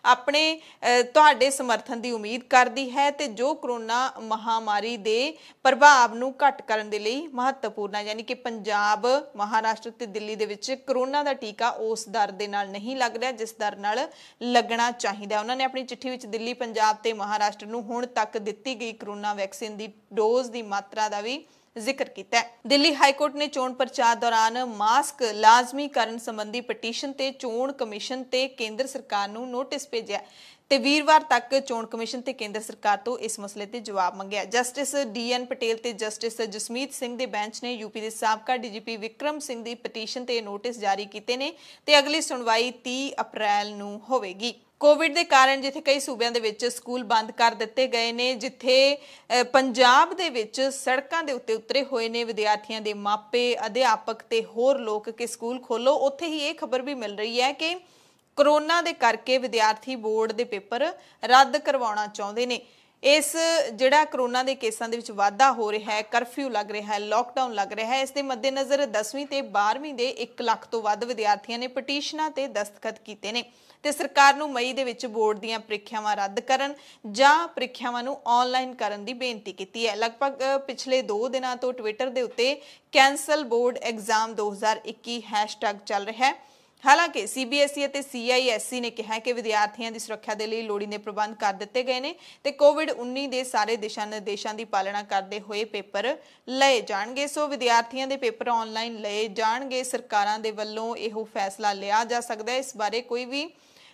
अपने तुहाडे समर्थन की उम्मीद करती है ते जो कोरोना महामारी के प्रभाव नूं घट करन दे लई महत्वपूर्ण है। यानी कि पंजाब, महाराष्ट्र ते दिल्ली दे विच कोरोना का टीका उस दर दे नाल नहीं लग रहा जिस दर नाल लगना चाहिए। उन्होंने अपनी चिट्ठी विच दिल्ली, पंजाब ते महाराष्ट्र नूं हुण तक दित्ती गई कोरोना वैक्सीन की डोज की मात्रा का भी जिक्र किया है। दिल्ली हाईकोर्ट ने चोण प्रचार दौरान मास्क लाजमी करन संबंधी पटीशन ते चोण कमीशन ते केंद्र सरकार नूं नोटिस भेजिया ते वीरवार तक चोण कमीशन ते केंद्र सरकार तो इस मसले ते जवाब मंगया। जस्टिस DN पटेल ते जस्टिस जसमीत सिंह दे बेंच ने यूपी के साबका DGP विक्रम सिंह दी पटीशन ते नोटिस जारी किए ने ते अगली सुनवाई 30 अप्रैल नूं होवेगी। कोविड के कारण जिथे कई सूबियां दे विच स्कूल बंद कर दिते गए ने, जिथे पंजाब दे विच सड़कों के उत्ते उतरे हुए ने विद्यार्थियों के मापे, अध्यापक ते होर लोग कि स्कूल खोलो, उत्थे ही ये खबर भी मिल रही है कि कोरोना दे करके विद्यार्थी बोर्ड के पेपर रद्द करवाउणा चाहुंदे ने। इस जिहड़ा कोरोना के केसां दे विच वाधा हो रहा है, कर्फ्यू लग रहा है, लॉकडाउन लग रहा है, इस दे मद्देनज़र 10वीं ते 12वीं दे 1 लाख तो वध विद्यार्थियों ने पटीशनां ते दस्तखत कीते ने ते सरकार नूं मई दे विच बोर्ड दीयां प्रीखियावां रद्द करन जां प्रीखियावां नूं ऑनलाइन करन दी बेनती कीती है। लगभग पिछले 2 दिनां तो ट्विटर दे उत्ते कैंसल बोर्ड एग्जाम 2021 हैशटैग चल रहा है। हालांकि CBSE और CISE ने कहा कि विद्यार्थियों की सुरक्षा के लिए लोड़ींदे प्रबंध कर दिते गए हैं ते कोविड-19 के सारे दिशा निर्देशों की पालना करते हुए पेपर लए जाणगे। सो विद्यार्थियों के पेपर ऑनलाइन लए जाणगे। सरकारां दे वल्लों इहो फैसला लिया जा सकता है, इस बारे कोई भी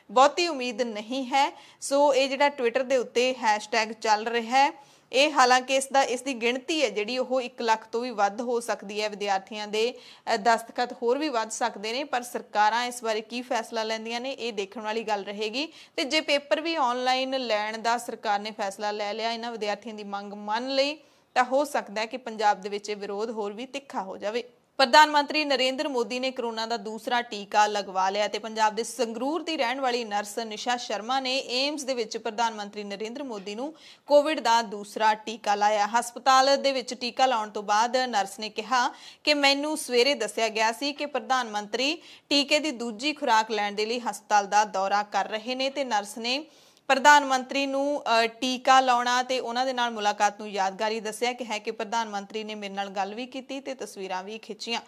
बहुती उम्मीद नहीं है। सो ये जिहड़ा ट्विटर के उत्ते हैशटैग चल रहा है ਇਹ ਹਾਲਾਂਕਿ ਇਸ ਦੀ ਗਿਣਤੀ ਹੈ ਜਿਹੜੀ ਉਹ 1 ਲੱਖ ਤੋਂ ਵੀ ਵੱਧ ਹੋ ਸਕਦੀ ਹੈ। ਵਿਦਿਆਰਥੀਆਂ ਦੇ ਦਸਤਖਤ ਹੋਰ ਵੀ ਵੱਧ ਸਕਦੇ ਨੇ, ਪਰ ਸਰਕਾਰਾਂ ਇਸ ਬਾਰੇ ਕੀ ਫੈਸਲਾ ਲੈਂਦੀਆਂ ਨੇ ਇਹ ਦੇਖਣ ਵਾਲੀ ਗੱਲ ਰਹੇਗੀ। ਤੇ ਜੇ ਪੇਪਰ ਵੀ ਆਨਲਾਈਨ ਲੈਣ ਦਾ ਸਰਕਾਰ ਨੇ ਫੈਸਲਾ ਲੈ ਲਿਆ, ਇਹਨਾਂ ਵਿਦਿਆਰਥੀਆਂ ਦੀ ਮੰਗ ਮੰਨ ਲਈ, ਤਾਂ ਹੋ ਸਕਦਾ ਹੈ ਕਿ ਪੰਜਾਬ ਦੇ ਵਿੱਚ ਇਹ ਵਿਰੋਧ ਹੋਰ ਵੀ ਤਿੱਖਾ ਹੋ ਜਾਵੇ। ਪ੍ਰਧਾਨ ਮੰਤਰੀ ਨਰਿੰਦਰ ਮੋਦੀ ਨੇ ਕਰੋਨਾ ਦਾ ਦੂਸਰਾ ਟੀਕਾ ਲਗਵਾ ਲਿਆ ਤੇ ਪੰਜਾਬ ਦੇ ਸੰਗਰੂਰ ਦੀ ਰਹਿਣ ਵਾਲੀ ਨਰਸ ਨਿਸ਼ਾ ਸ਼ਰਮਾ ਨੇ ਏਮਸ ਦੇ ਵਿੱਚ ਪ੍ਰਧਾਨ ਮੰਤਰੀ ਨਰਿੰਦਰ ਮੋਦੀ ਨੂੰ ਕੋਵਿਡ ਦਾ ਦੂਸਰਾ ਟੀਕਾ ਲਾਇਆ। ਹਸਪਤਾਲ ਦੇ ਵਿੱਚ ਟੀਕਾ ਲਾਉਣ ਤੋਂ ਬਾਅਦ ਨਰਸ ਨੇ ਕਿਹਾ ਕਿ ਮੈਨੂੰ ਸਵੇਰੇ ਦੱਸਿਆ ਗਿਆ ਸੀ ਕਿ ਪ੍ਰਧਾਨ ਮੰਤਰੀ ਟੀਕੇ ਦੀ ਦੂਜੀ ਖੁਰਾਕ ਲੈਣ ਦੇ ਲਈ ਹਸਪਤਾਲ ਦਾ ਦੌਰਾ ਕਰ ਰਹੇ ਨੇ ਤੇ ਨਰਸ ਨੇ ਪ੍ਰਧਾਨ ਮੰਤਰੀ ਨੂੰ ਟੀਕਾ ਲਾਉਣਾ ਤੇ ਉਹਨਾਂ ਦੇ ਨਾਲ ਮੁਲਾਕਾਤ ਨੂੰ ਯਾਦਗਾਰੀ ਦੱਸਿਆ ਕਿ ਹੈ ਕਿ ਪ੍ਰਧਾਨ ਮੰਤਰੀ ਨੇ ਮੇਰੇ ਨਾਲ ਗੱਲ ਵੀ ਕੀਤੀ ਤੇ ਤਸਵੀਰਾਂ ਵੀ ਖਿੱਚੀਆਂ।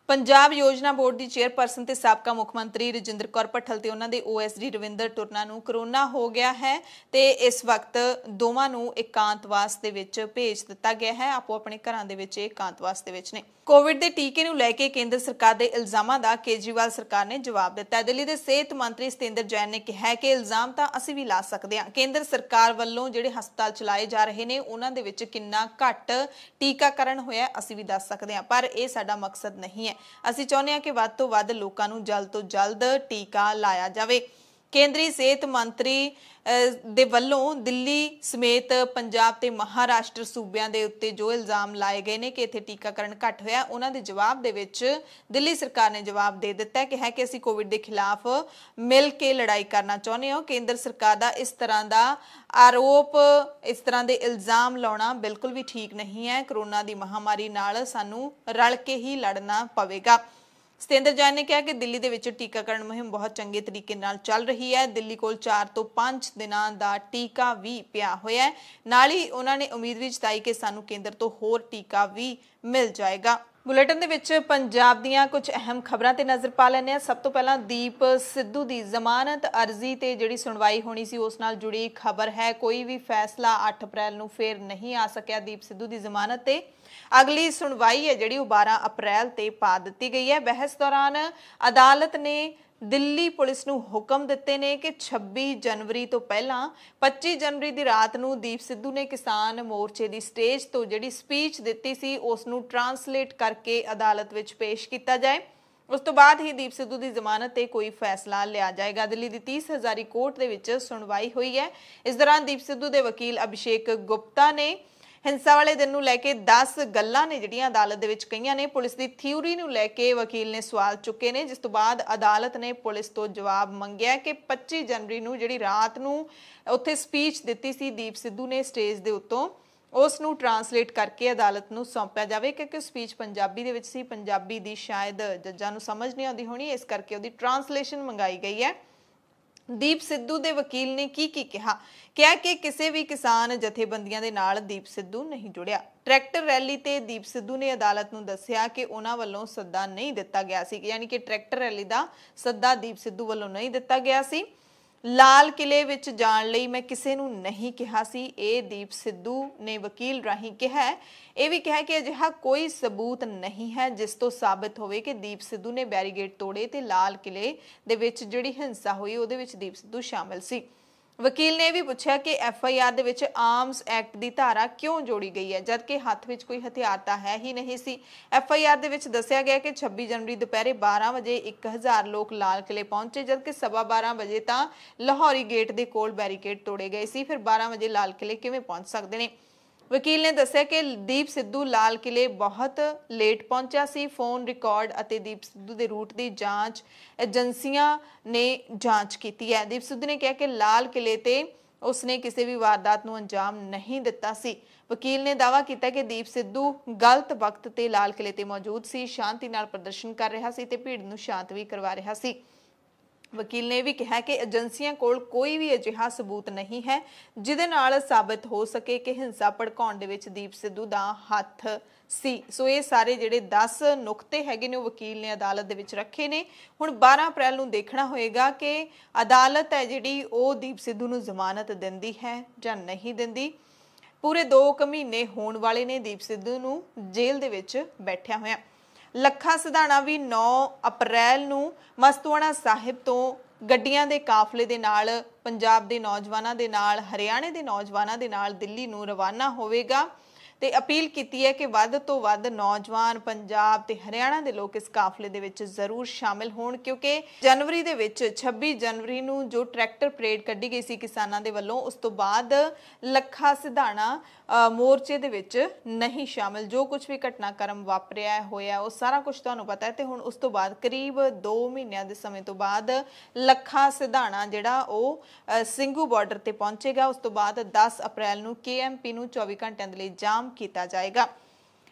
ਪੰਜਾਬ ਯੋਜਨਾ ਬੋਰਡ ਦੀ ਚੇਅਰਪਰਸਨ ਤੇ ਸਾਬਕਾ ਮੁੱਖ ਮੰਤਰੀ ਰਜਿੰਦਰ ਕੌਰ ਭੱਠਲ ਤੇ ਉਹਨਾਂ ਦੇ OSD ਰਵਿੰਦਰ ਟੁਰਨਾ ਨੂੰ ਕਰੋਨਾ ਹੋ ਗਿਆ ਹੈ ਤੇ ਇਸ ਵਕਤ ਦੋਵਾਂ ਨੂੰ ਇਕਾਂਤਵਾਸ ਦੇ ਵਿੱਚ ਭੇਜ ਦਿੱਤਾ ਗਿਆ ਹੈ। ਆਪੋ ਆਪਣੇ ਘਰਾਂ ਦੇ ਵਿੱਚ ਇਕਾਂਤਵਾਸ ਦੇ ਵਿੱਚ ਨੇ। ਕੋਵਿਡ ਦੇ ਟੀਕੇ ਨੂੰ ਲੈ ਕੇ ਕੇਂਦਰ ਸਰਕਾਰ ਦੇ ਇਲਜ਼ਾਮਾਂ ਦਾ ਕੇਜਰੀਵਾਲ ਸਰਕਾਰ ਨੇ ਜਵਾਬ ਦਿੱਤਾ। ਦਿੱਲੀ ਦੇ ਸਿਹਤ ਮੰਤਰੀ ਸਤਿੰਦਰ ਜੈਨ ਨੇ ਕਿਹਾ ਕਿ ਇਲਜ਼ਾਮ ਤਾਂ ਅਸੀਂ ਵੀ ਲਾ ਸਕਦੇ ਹਾਂ। ਕੇਂਦਰ ਸਰਕਾਰ ਵੱਲੋਂ ਜਿਹੜੇ ਹਸਪਤਾਲ ਚਲਾਏ ਜਾ ਰਹੇ ਨੇ ਉਹਨਾਂ ਦੇ ਵਿੱਚ ਕਿੰਨਾ ਘੱਟ ਟੀਕਾਕਰਨ ਹੋਇਆ ਅਸੀਂ ਵੀ ਦੱਸ ਸਕਦੇ ਹਾਂ, ਪਰ ਇਹ ਸਾਡਾ ਮਕਸਦ ਨਹੀਂ ਹੈ। ਅਸੀਂ ਚਾਹੁੰਦੇ ਹਾਂ ਕਿ ਵੱਧ ਤੋਂ ਵੱਧ ਲੋਕਾਂ ਨੂੰ ਜਲਦ ਤੋਂ ਜਲਦ ਟੀਕਾ ਲਾਇਆ ਜਾਵੇ। ਕੇਂਦਰੀ ਸਿਹਤ ਮੰਤਰੀ ਦੇ ਵੱਲੋਂ ਦਿੱਲੀ ਸਮੇਤ ਪੰਜਾਬ ਤੇ ਮਹਾਰਾਸ਼ਟਰ ਸੂਬਿਆਂ ਦੇ ਉੱਤੇ ਜੋ ਇਲਜ਼ਾਮ ਲਾਏ ਗਏ ਨੇ ਕਿ ਇੱਥੇ ਟੀਕਾਕਰਨ ਘੱਟ ਹੋਇਆ, ਉਹਨਾਂ ਦੇ ਜਵਾਬ ਦੇ ਵਿੱਚ ਦਿੱਲੀ ਸਰਕਾਰ ਨੇ ਜਵਾਬ ਦੇ ਦਿੱਤਾ ਕਿ ਹੈ ਕਿ ਅਸੀਂ ਕੋਵਿਡ ਦੇ ਖਿਲਾਫ ਮਿਲ ਕੇ ਲੜਾਈ ਕਰਨਾ ਚਾਹੁੰਦੇ ਹਾਂ। ਕੇਂਦਰ ਸਰਕਾਰ ਦਾ ਇਸ ਤਰ੍ਹਾਂ ਦਾ ਆਰੋਪ, ਇਸ ਤਰ੍ਹਾਂ ਦੇ ਇਲਜ਼ਾਮ ਲਾਉਣਾ ਬਿਲਕੁਲ ਵੀ ਠੀਕ ਨਹੀਂ ਹੈ। ਕਰੋਨਾ ਦੀ ਮਹਾਮਾਰੀ ਨਾਲ ਸਾਨੂੰ ਰਲ ਕੇ ਹੀ ਲੜਨਾ ਪਵੇਗਾ। ਸਤਿੰਦਰ ਜੈਨ ਨੇ ਕਿਹਾ ਕਿ ਦਿੱਲੀ ਦੇ ਵਿੱਚ ਟੀਕਾਕਰਨ ਮੁਹਿੰਮ ਬਹੁਤ ਚੰਗੇ ਤਰੀਕੇ ਨਾਲ ਚੱਲ ਰਹੀ ਹੈ। ਦਿੱਲੀ ਕੋਲ 4 ਤੋਂ 5 ਦਿਨਾਂ ਦਾ ਟੀਕਾ ਵੀ ਪਿਆ ਹੋਇਆ ਹੈ। ਨਾਲ ਹੀ ਉਹਨਾਂ ਨੇ ਉਮੀਦ ਵੀ ਜਤਾਈ ਕਿ ਸਾਨੂੰ ਕੇਂਦਰ ਤੋਂ ਹੋਰ ਟੀਕਾ ਵੀ ਮਿਲ ਜਾਏਗਾ। ਬੁਲੇਟਿਨ ਦੇ ਵਿੱਚ ਪੰਜਾਬ ਦੀਆਂ ਕੁਝ ਅਹਿਮ ਖਬਰਾਂ ਤੇ ਨਜ਼ਰ ਪਾ ਲੈਂਦੇ ਹਾਂ। ਸਭ ਤੋਂ ਪਹਿਲਾਂ ਦੀਪ ਸਿੱਧੂ ਦੀ ਜ਼ਮਾਨਤ ਅਰਜ਼ੀ ਤੇ ਜਿਹੜੀ ਸੁਣਵਾਈ ਹੋਣੀ ਸੀ ਉਸ ਨਾਲ ਜੁੜੀ ਖਬਰ ਹੈ। ਕੋਈ ਵੀ ਫੈਸਲਾ 8 ਅਪ੍ਰੈਲ ਨੂੰ ਫੇਰ ਨਹੀਂ ਆ ਸਕਿਆ ਦੀਪ ਸਿੱਧੂ ਦੀ ਜ਼ਮਾਨਤ ਤੇ। ਅਗਲੀ ਸੁਣਵਾਈ ਹੈ ਜਿਹੜੀ ਉਹ 12 ਅਪ੍ਰੈਲ ਤੇ ਪਾ ਦਿੱਤੀ ਗਈ ਹੈ। ਬਹਿਸ ਦੌਰਾਨ ਅਦਾਲਤ ਨੇ ਦਿੱਲੀ ਪੁਲਿਸ ਨੂੰ ਹੁਕਮ ਦਿੱਤੇ ਨੇ ਕਿ 26 ਜਨਵਰੀ ਤੋਂ ਪਹਿਲਾਂ 25 ਜਨਵਰੀ ਦੀ ਰਾਤ ਨੂੰ ਦੀਪ ਸਿੱਧੂ ਨੇ ਕਿਸਾਨ ਮੋਰਚੇ ਦੀ ਸਟੇਜ ਤੋਂ ਜਿਹੜੀ ਸਪੀਚ ਦਿੱਤੀ ਸੀ ਉਸ ਨੂੰ ਟਰਾਂਸਲੇਟ ਕਰਕੇ ਅਦਾਲਤ ਵਿੱਚ ਪੇਸ਼ ਕੀਤਾ ਜਾਏ। ਉਸ ਤੋਂ ਬਾਅਦ ਹੀ ਦੀਪ ਸਿੱਧੂ ਦੀ ਜ਼ਮਾਨਤ ਤੇ ਕੋਈ ਫੈਸਲਾ ਲਿਆ ਜਾਏਗਾ। ਦਿੱਲੀ ਦੀ 30 ਹਜ਼ਾਰੀ ਕੋਰਟ ਦੇ ਵਿੱਚ ਸੁਣਵਾਈ ਹੋਈ ਹੈ। ਇਸ ਦੌਰਾਨ ਦੀਪ ਸਿੱਧੂ ਦੇ ਵਕੀਲ ਅਭਿਸ਼ੇਕ ਗੁਪਤਾ ਨੇ ਹਿੰਸਾ ਵਾਲੇ ਦਿਨ ਨੂੰ ਲੈ ਕੇ 10 ਗੱਲਾਂ ਨੇ ਜਿਹੜੀਆਂ ਅਦਾਲਤ ਦੇ ਵਿੱਚ ਕਹੀਆਂ ਨੇ। ਪੁਲਿਸ ਦੀ ਥਿਊਰੀ ਨੂੰ ਲੈ ਕੇ ਵਕੀਲ ਨੇ ਸਵਾਲ ਚੁੱਕੇ ਨੇ, ਜਿਸ ਤੋਂ ਬਾਅਦ ਅਦਾਲਤ ਨੇ ਪੁਲਿਸ ਤੋਂ ਜਵਾਬ ਮੰਗਿਆ ਕਿ 25 ਜਨਵਰੀ ਨੂੰ ਜਿਹੜੀ ਰਾਤ ਨੂੰ ਉੱਥੇ ਸਪੀਚ ਦਿੱਤੀ ਸੀ ਦੀਪ ਸਿੱਧੂ ਨੇ ਸਟੇਜ ਦੇ ਉੱਤੋਂ, ਉਸ ਨੂੰ ਟਰਾਂਸਲੇਟ ਕਰਕੇ ਅਦਾਲਤ ਨੂੰ ਸੌਂਪਿਆ ਜਾਵੇ ਕਿਉਂਕਿ ਸਪੀਚ ਪੰਜਾਬੀ ਦੇ ਵਿੱਚ ਸੀ। ਪੰਜਾਬੀ ਦੀ ਸ਼ਾਇਦ ਜੱਜਾਂ ਨੂੰ ਸਮਝ ਨਹੀਂ ਆਉਂਦੀ ਹੋਣੀ, ਇਸ ਕਰਕੇ ਉਹਦੀ ਟਰਾਂਸਲੇਸ਼ਨ ਮੰਗਾਈ ਗਈ ਹੈ। ਦੀਪ ਸਿੱਧੂ ਦੇ ਵਕੀਲ ਨੇ ਕੀ ਕਿਹਾ ਕਿ ਕਿਸੇ ਵੀ ਕਿਸਾਨ ਜਥੇਬੰਦੀਆਂ ਦੇ ਨਾਲ ਦੀਪ ਸਿੱਧੂ ਨਹੀਂ ਜੁੜਿਆ। ਟਰੈਕਟਰ ਰੈਲੀ ਤੇ ਦੀਪ ਸਿੱਧੂ ਨੇ ਅਦਾਲਤ ਨੂੰ ਦੱਸਿਆ ਕਿ ਉਹਨਾਂ ਵੱਲੋਂ ਸੱਦਾ ਨਹੀਂ ਦਿੱਤਾ ਗਿਆ ਸੀ, ਯਾਨੀ ਕਿ ਟਰੈਕਟਰ ਰੈਲੀ ਦਾ ਸੱਦਾ ਦੀਪ ਸਿੱਧੂ ਵੱਲੋਂ ਨਹੀਂ ਦਿੱਤਾ ਗਿਆ ਸੀ। ਲਾਲ ਕਿਲੇ ਵਿੱਚ ਜਾਣ ਲਈ ਮੈਂ ਕਿਸੇ ਨੂੰ ਨਹੀਂ ਕਿਹਾ ਸੀ, ਇਹ ਦੀਪ ਸਿੱਧੂ ਨੇ ਵਕੀਲ ਰਾਹੀਂ ਕਿਹਾ। ਇਹ ਵੀ ਕਿਹਾ ਕਿ ਅਜਿਹਾ ਕੋਈ ਸਬੂਤ ਨਹੀਂ ਹੈ ਜਿਸ ਤੋਂ ਸਾਬਤ ਹੋਵੇ ਕਿ ਦੀਪ ਸਿੱਧੂ ਨੇ ਬੈਰੀਗੇਡ ਤੋੜੇ ਤੇ ਲਾਲ ਕਿਲੇ ਦੇ ਵਿੱਚ ਜਿਹੜੀ ਹਿੰਸਾ ਹੋਈ ਉਹਦੇ ਵਿੱਚ ਦੀਪ ਸਿੱਧੂ ਸ਼ਾਮਿਲ ਸੀ। ਵਕੀਲ ਨੇ ਇਹ ਵੀ ਪੁੱਛਿਆ ਕਿ FIR ਦੇ ਵਿੱਚ ਆਰਮਸ ਐਕਟ ਦੀ ਧਾਰਾ ਕਿਉਂ ਜੋੜੀ ਗਈ ਹੈ ਜਦਕਿ ਹੱਥ ਵਿੱਚ ਕੋਈ ਹਥਿਆਰ ਤਾਂ ਹੈ ਹੀ ਨਹੀਂ ਸੀ। FIR ਦੇ ਵਿੱਚ ਦੱਸਿਆ ਗਿਆ ਕਿ 26 ਜਨਵਰੀ ਦੁਪਹਿਰੇ 12 ਵਜੇ 1000 ਲੋਕ ਲਾਲ ਕਿਲੇ ਪਹੁੰਚੇ ਜਦਕਿ 12:15 ਵਜੇ ਤਾਂ ਲਾਹੌਰੀ ਗੇਟ ਦੇ ਕੋਲ ਬੈਰੀਕੇਡ ਤੋੜੇ ਗਏ ਸੀ। ਫਿਰ 12 ਵਜੇ ਲਾਲ ਕਿਲੇ ਕਿਵੇਂ ਪਹੁੰਚ ਸਕਦੇ ਨੇ? ਵਕੀਲ ਨੇ ਦੱਸਿਆ ਕਿ ਦੀਪ ਸਿੱਧੂ ਲਾਲ ਕਿਲੇ ਬਹੁਤ ਲੇਟ ਪਹੁੰਚਿਆ ਸੀ। ਫੋਨ ਰਿਕਾਰਡ ਅਤੇ ਦੀਪ ਸਿੱਧੂ ਦੇ ਰੂਟ ਦੀ ਜਾਂਚ ਏਜੰਸੀਆਂ ਨੇ ਜਾਂਚ ਕੀਤੀ ਹੈ। ਦੀਪ ਸਿੱਧੂ ਨੇ ਕਿਹਾ ਕਿ ਲਾਲ ਕਿਲੇ ਤੇ ਉਸਨੇ ਕਿਸੇ ਵੀ ਵਾਰਦਾਤ ਨੂੰ ਅੰਜਾਮ ਨਹੀਂ ਦਿੱਤਾ ਸੀ। ਵਕੀਲ ਨੇ ਦਾਅਵਾ ਕੀਤਾ ਕਿ ਦੀਪ ਸਿੱਧੂ ਗਲਤ ਵਕਤ ਤੇ ਲਾਲ ਕਿਲੇ ਤੇ ਮੌਜੂਦ ਸੀ, ਸ਼ਾਂਤੀ ਨਾਲ ਪ੍ਰਦਰਸ਼ਨ ਕਰ ਰਿਹਾ ਸੀ ਤੇ ਭੀੜ ਨੂੰ ਸ਼ਾਂਤ ਵੀ ਕਰਵਾ ਰਿਹਾ ਸੀ। ਵਕੀਲ ਨੇ ਵੀ ਕਿਹਾ ਕਿ ਏਜੰਸੀਆਂ ਕੋਲ ਕੋਈ ਵੀ ਅਜਿਹਾ ਸਬੂਤ ਨਹੀਂ ਹੈ ਜਿਹਦੇ ਨਾਲ ਸਾਬਤ ਹੋ ਸਕੇ ਕਿ ਹਿੰਸਾ ਭੜਕਾਉਣ ਦੇ ਵਿੱਚ ਦੀਪ ਸਿੱਧੂ ਦਾ ਹੱਥ ਸੀ। ਸੋ ਇਹ ਸਾਰੇ ਜਿਹੜੇ 10 ਨੁਕਤੇ ਹੈਗੇ ਨੇ ਉਹ ਵਕੀਲ ਨੇ ਅਦਾਲਤ ਦੇ ਵਿੱਚ ਰੱਖੇ ਨੇ। ਹੁਣ 12 ਅਪ੍ਰੈਲ ਨੂੰ ਦੇਖਣਾ ਹੋਏਗਾ ਕਿ ਅਦਾਲਤ ਹੈ ਜਿਹੜੀ ਉਹ ਦੀਪ ਸਿੱਧੂ ਨੂੰ ਜ਼ਮਾਨਤ ਦਿੰਦੀ ਹੈ ਜਾਂ ਨਹੀਂ ਦਿੰਦੀ। ਪੂਰੇ 2 ਮਹੀਨੇ ਹੋਣ ਵਾਲੇ ਨੇ ਦੀਪ ਸਿੱਧੂ ਨੂੰ ਜੇਲ੍ਹ ਦੇ ਵਿੱਚ ਬੈਠਿਆ ਹੋਇਆ। ਲੱਖਾ ਸਿਧਾਣਾ ਵੀ 9 ਅਪ੍ਰੈਲ ਨੂੰ ਮਸਤੂਆਣਾ ਸਾਹਿਬ ਤੋਂ ਗੱਡੀਆਂ ਦੇ ਕਾਫਲੇ ਦੇ ਨਾਲ ਪੰਜਾਬ ਦੇ ਨੌਜਵਾਨਾਂ ਦੇ ਨਾਲ ਹਰਿਆਣੇ ਦੇ ਨੌਜਵਾਨਾਂ ਦੇ ਨਾਲ ਦਿੱਲੀ ਨੂੰ ਰਵਾਨਾ ਹੋਵੇਗਾ ਤੇ अपील की है कि ਵੱਧ ਤੋਂ ਵੱਧ नौजवान पंजाब ते हरियाणा के लोग इस काफले दे विच जरूर शामिल होण क्योंकि जनवरी दे विच 26 जनवरी नूं जो ट्रैक्टर परेड कड्ढी गई सी किसानां दे वल्लों उस तो बाद ਲੱਖਾ सिधाणा मोर्चे दे विच नहीं शामिल जो कुछ भी घटनाक्रम वापरिया होया वो सारा कुछ तुहानूं पता है। ते हुण उस तो बाद करीब 2 महीनों के समय तो बाद ਲੱਖਾ सिधाणा जिहड़ा वो ਸਿੰਘੂ बॉर्डर ते पहुंचेगा। उस तो बाद 10 अप्रैल नूं KMP नूं 24 घंटिਆਂ ਦੇ ਲਈ जाम किया जाएगा।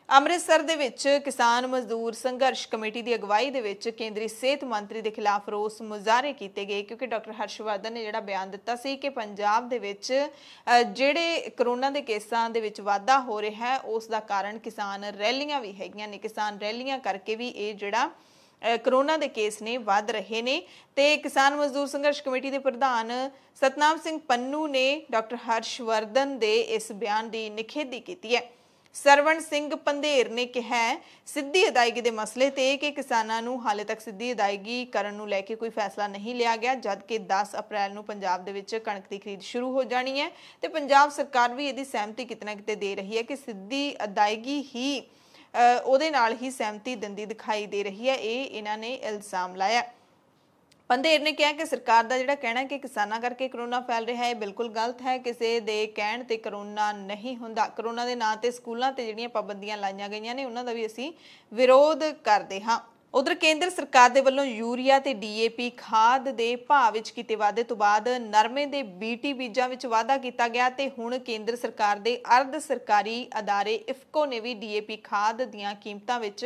ਅੰਮ੍ਰਿਤਸਰ ਦੇ ਵਿੱਚ किसान मजदूर संघर्ष कमेटी की अगवाई ਦੇ ਵਿੱਚ केंद्री सेहत मंत्री के खिलाफ रोस मुजाहरे किए गए क्योंकि डॉक्टर हर्षवर्धन ने ਜਿਹੜਾ ਬਿਆਨ ਦਿੱਤਾ ਸੀ कि पंजाब ਦੇ ਵਿੱਚ ਜਿਹੜੇ कोरोना के केसां ਦੇ ਵਿੱਚ ਵਾਧਾ ਹੋ ਰਿਹਾ है उस दा कारण किसान रैलियां भी हैगियां ने। किसान रैलियां करके भी ये ਜਿਹੜਾ कोरोना के केस ने वध रहे ने ते किसान मजदूर संघर्ष कमेटी के प्रधान सतनाम सिंह पन्नू ने डॉक्टर हर्षवर्धन के इस बयान की निखेधी की है। सरवण सिंह पंधेर ने कहा सीधी अदायगी के मसले ते कि किसानां नूं हाले तक सीधी अदायगी करन नूं लैके कोई फैसला नहीं लिया गया जबकि 10 अप्रैल नूं पंजाब दे विच कणक की खरीद शुरू हो जानी है ते पंजाब सरकार भी इहदी सहमति किते ना किते दे रही है कि सीधी अदायगी ही ਉਹਦੇ ਨਾਲ ही सहमति दिंदी दिखाई दे रही है। ये इन्हां ने इल्जाम लाया। पंधेर ने कहा कि सरकार का जिहड़ा कहना कि किसानां करके करोना फैल रहा है बिल्कुल गलत है। किसी दे कहण ते करोना नहीं हुंदा। करोना के नां ते स्कूलों ते जिहड़ियां पाबंदियां लाईयां गईयां ने उन्हां दा भी असीं विरोध करदे हां। उधर केंद्र सरकार के वलों यूरिया ते DAP खाद के भाव विच कीते वाधे तो बाद नरमे के BT बीजां विच वाधा किया गया ते हुण केंद्र सरकार के अर्ध सरकारी अदारे IFFCO ने भी DAP खाद दीयां कीमतां विच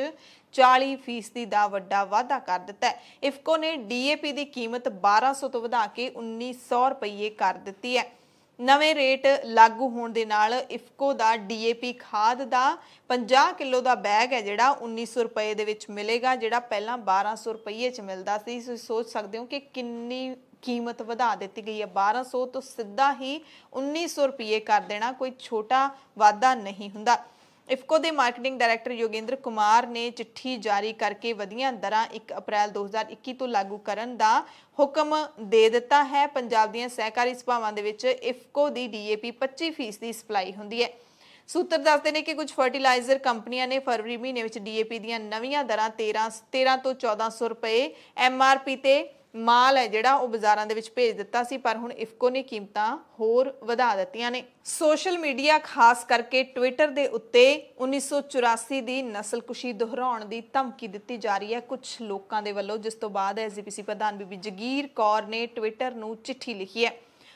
40% का वड्डा वाधा कर दिता है। IFFCO ने DAP की कीमत 1200 तो वधा के 1900 रुपये कर दी है। नवे रेट लागू होने दे नाल IFFCO का DAP खाद का 50 किलो का बैग है जिहड़ा 1900 रुपये दे विच मिलेगा जिहड़ा पहला 1200 रुपये च मिलता सी। तुसीं सोच सकते हो कि किन्नी कीमत वधा दी गई है। 1200 तो सीधा ही 1900 रुपये कर देना कोई छोटा वाधा नहीं हुंदा। IFFCO के मार्केटिंग डायरैक्टर योगेंद्र कुमार ने चिट्ठी जारी करके वधियां दरां 1 अप्रैल 2021 तो लागू करन दा हुक्म दे दिता है। पंजाब दीयां सहकारी सभावां दे विच IFFCO की DAP 25% सप्लाई हुंदी है। सूत्र दसदे ने कि कुछ फर्टिलाइजर कंपनियां ने फरवरी महीने विच DAP दीयां नवीं दरां 13 तो 1400 रुपये MRP ते माल है जिहड़ा वो बाजारां दे विच भेज दिता सी पर हुण IFFCO ने कीमतां होर वधा दित्तियां ने। सोशल मीडिया खास करके ट्विटर दे उत्ते 1984 दी नस्लकुशी दोहराउण दी धमकी दित्ती जा रही है कुछ लोकां दे वल्लों जिस तो बाद SGPC प्रधान बीबी जगीर कौर ने ट्विटर नूं चिट्ठी लिखी है।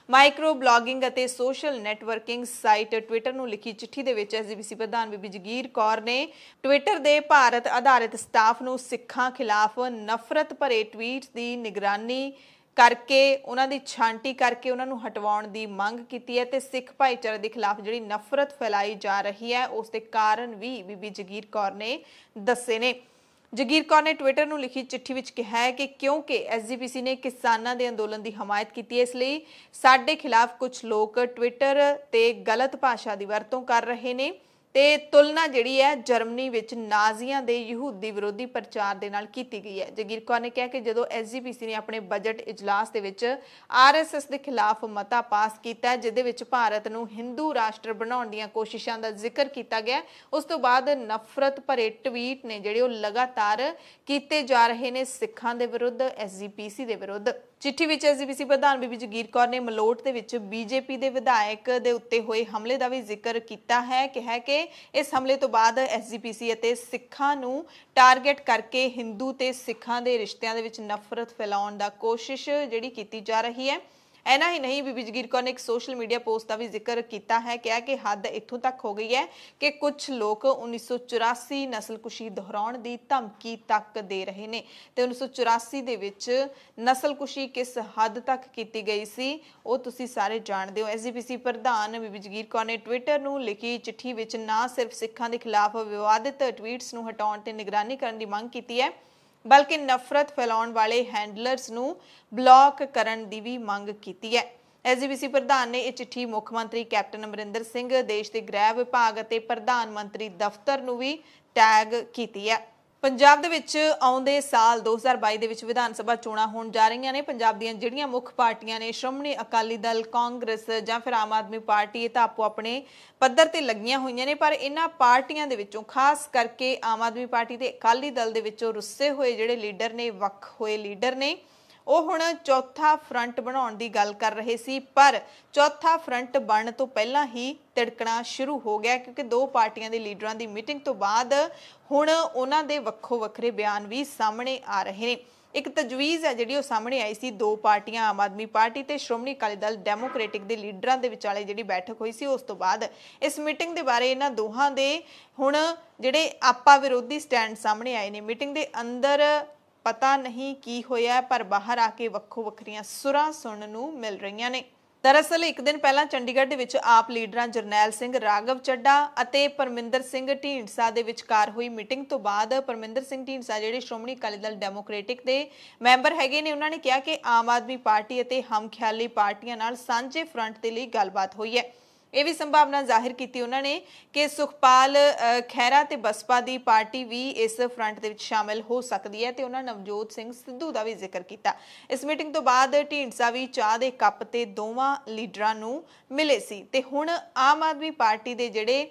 माइक्रो ब्लॉगिंग ਅਤੇ सोशल नैटवर्किंग साइट ट्विटर ਨੂੰ ਲਿਖੀ ਚਿੱਠੀ ਦੇ ਵਿੱਚ SGPC ਪ੍ਰਧਾਨ ਬੀਬੀ ਜਗੀਰ ਕੌਰ ਨੇ ट्विटर ਦੇ ਭਾਰਤ ਆਧਾਰਿਤ ਸਟਾਫ ਨੂੰ ਸਿੱਖਾਂ ਖਿਲਾਫ ਨਫ਼ਰਤ ਭਰੇ ਟਵੀਟਸ ਦੀ ਨਿਗਰਾਨੀ करके उन्होंने छांटी करके उन्होंने हटवाउण की मंग की है ते सिख भाईचारे के खिलाफ जी नफरत फैलाई जा रही है उसके कारण भी बीबी जगीर कौर ने दसे ने। जगीर कौर ने ट्विटर नूं लिखी चिट्ठी विच कहा है कि क्योंकि SGPC ने किसानों के अंदोलन की हमायत की है इसलिए साडे खिलाफ कुछ लोग ट्विटर ते गलत भाषा की वरतों कर रहे हैं ते तुलना जिहड़ी है जर्मनी विच नाजियां दे यहूदी विरोधी प्रचार दे नाल कीती गई है। जगीर कौर ने कहा कि जदों SGPC ने अपने बजट इजलास दे विच RSS दे खिलाफ मता पास कीता जिहदे विच भारत नूं हिंदू राष्ट्र बनाउण दीयां कोशिशां दा जिक्र कीता गया उस तो बाद नफरत भरे ट्वीट ने जिहड़े ओह लगातार कीते जा रहे ने सिखां दे विरुद्ध SGPC दे विरुद्ध। चिट्ठी विच SGPC प्रधान बीबी जगीर कौर ने मलोट दे विच BJP दे विधायक दे उत्ते होए हमले दा भी जिक्र कीता है कि इस हमले तो बाद SGPC ਅਤੇ ਸਿੱਖਾਂ ਨੂੰ टारगेट करके हिंदू ते सिखां दे रिश्तियां दे विच नफरत फैलाउण दा कोशिश जिहड़ी कीती जा रही है। ऐना ही नहीं बीबी जगीर कौर ने एक सोशल मीडिया पोस्ट का भी जिक्र किया है कि हद इत्थों तक हो गई है कि कुछ लोग 1984 नस्लकुशी दोहराउण की धमकी तक दे रहे हैं तो 1984 दे विच नस्लकुशी किस हद तक की गई सी वो तुसी सारे जानते हो। SGPC प्रधान बीबी जगीर कौर ने ट्विटर नूं लिखी चिट्ठी विच ना सिर्फ सिखां के खिलाफ विवादित ट्वीट्स नूं हटाउण ते निगरानी करने की मंग की है बल्कि नफरत फैलाउण वाले हैंडलर्स नूं ब्लॉक करन दी भी मंग कीती है। SGPC प्रधान ने यह चिट्ठी मुख्यमंत्री कैप्टन अमरिंदर सिंह देश के गृह विभाग और प्रधानमंत्री दफ्तर नूं भी टैग कीती है। ਪੰਜਾਬ ਦੇ ਵਿੱਚ ਆਉਂਦੇ ਸਾਲ 2022 ਦੇ ਵਿੱਚ ਵਿਧਾਨ ਸਭਾ ਚੋਣਾਂ ਹੋਣ ਜਾ ਰਹੀਆਂ ਨੇ। ਪੰਜਾਬ ਦੀਆਂ ਜਿਹੜੀਆਂ ਮੁੱਖ ਪਾਰਟੀਆਂ ਨੇ, ਸ਼੍ਰੋਮਣੀ ਅਕਾਲੀ ਦਲ, ਕਾਂਗਰਸ ਜਾਂ ਫਿਰ ਆਮ ਆਦਮੀ ਪਾਰਟੀ, ਇਹ ਤਾਂ ਆਪੋ ਆਪਣੇ ਪੱਧਰ ਤੇ ਲੱਗੀਆਂ ਹੋਈਆਂ ਨੇ। ਪਰ ਇਹਨਾਂ ਪਾਰਟੀਆਂ ਦੇ ਵਿੱਚੋਂ ਖਾਸ ਕਰਕੇ ਆਮ ਆਦਮੀ ਪਾਰਟੀ ਤੇ ਅਕਾਲੀ ਦਲ ਦੇ ਵਿੱਚੋਂ ਰੁੱਸੇ ਹੋਏ ਜਿਹੜੇ ਲੀਡਰ ਨੇ, ਵੱਖ ਹੋਏ ਲੀਡਰ ਨੇ, ਉਹ ਹੁਣ ਚੌਥਾ ਫਰੰਟ ਬਣਾਉਣ ਦੀ ਗੱਲ ਕਰ ਰਹੇ ਸੀ। ਪਰ ਚੌਥਾ ਫਰੰਟ ਬਣਨ ਤੋਂ ਪਹਿਲਾਂ ਹੀ ਤਿੜਕਣਾ ਸ਼ੁਰੂ ਹੋ ਗਿਆ, ਕਿਉਂਕਿ ਦੋ ਪਾਰਟੀਆਂ ਦੇ ਲੀਡਰਾਂ ਦੀ ਮੀਟਿੰਗ ਤੋਂ ਬਾਅਦ ਹੁਣ ਉਹਨਾਂ ਦੇ ਵੱਖੋ ਵੱਖਰੇ ਬਿਆਨ ਵੀ ਸਾਹਮਣੇ ਆ ਰਹੇ ਨੇ। ਇੱਕ ਤਜਵੀਜ਼ ਹੈ ਜਿਹੜੀ ਉਹ ਸਾਹਮਣੇ ਆਈ ਸੀ, ਦੋ ਪਾਰਟੀਆਂ ਆਮ ਆਦਮੀ ਪਾਰਟੀ ਤੇ ਸ਼੍ਰੋਮਣੀ ਅਕਾਲੀ ਦਲ ਡੈਮੋਕ੍ਰੈਟਿਕ ਦੇ ਲੀਡਰਾਂ ਦੇ ਵਿਚਾਲੇ ਜਿਹੜੀ ਬੈਠਕ ਹੋਈ ਸੀ, ਉਸ ਤੋਂ ਬਾਅਦ ਇਸ ਮੀਟਿੰਗ ਦੇ ਬਾਰੇ ਇਹਨਾਂ ਦੋਹਾਂ ਦੇ ਹੁਣ ਜਿਹੜੇ ਆਪਾ ਵਿਰੋਧੀ ਸਟੈਂਡ ਸਾਹਮਣੇ ਆਏ ਨੇ। ਮੀਟਿੰਗ ਦੇ ਅੰਦਰ ਪਤਾ नहीं की होया, पर बाहर आके ਵੱਖੋ ਵੱਖਰੀਆਂ ਸੁਰਾਂ ਸੁਣਨ ਨੂੰ ਮਿਲ ਰਹੀਆਂ ਨੇ। दरअसल एक दिन पहला चंडीगढ़ ਦੇ ਵਿੱਚ ਆਪ ਲੀਡਰਾਂ ਜਰਨੈਲ ਸਿੰਘ, ਰਾਘਵ ਚੱਡਾ ਅਤੇ ਪਰਮਿੰਦਰ ਸਿੰਘ ਢੀਂਡਸਾ ਦੇ ਵਿਚਕਾਰ ਹੋਈ ਮੀਟਿੰਗ ਤੋਂ ਬਾਅਦ ਪਰਮਿੰਦਰ ਸਿੰਘ ਢੀਂਡਸਾ ਜਿਹੜੇ ਸ਼੍ਰੋਮਣੀ ਅਕਾਲੀ ਦਲ ਡੈਮੋਕ੍ਰੈਟਿਕ ਦੇ ਮੈਂਬਰ ਹੈਗੇ ਨੇ, ਉਹਨਾਂ ਨੇ ਕਿਹਾ ਕਿ ਆਮ ਆਦਮੀ ਪਾਰਟੀ ਅਤੇ ਹਮਖਿਆਲੀ ਪਾਰਟੀਆਂ ਨਾਲ ਸਾਂਝੇ ਫਰੰਟ ਦੇ ਲਈ ਗੱਲਬਾਤ ਹੋਈ ਹੈ। ਇਹ ਵੀ ਸੰਭਾਵਨਾ ਜ਼ਾਹਿਰ ਕੀਤੀ ਉਹਨਾਂ ਨੇ ਕਿ ਸੁਖਪਾਲ ਖਹਿਰਾ ਤੇ ਬਸਪਾ ਦੀ ਪਾਰਟੀ ਵੀ ਇਸ ਫਰੰਟ ਦੇ ਵਿੱਚ ਸ਼ਾਮਿਲ ਹੋ ਸਕਦੀ ਹੈ ਤੇ ਉਹਨਾਂ ਨਵਜੋਤ ਸਿੰਘ ਸਿੱਧੂ ਦਾ ਵੀ ਜ਼ਿਕਰ ਕੀਤਾ। ਇਸ ਮੀਟਿੰਗ ਤੋਂ ਬਾਅਦ ਢੀਂਡਸਾ ਵੀ ਚਾਹ ਦੇ ਕੱਪ ਤੇ ਦੋਵਾਂ ਲੀਡਰਾਂ ਨੂੰ ਮਿਲੇ ਸੀ ਤੇ ਹੁਣ ਆਮ ਆਦਮੀ ਪਾਰਟੀ ਦੇ ਜਿਹੜੇ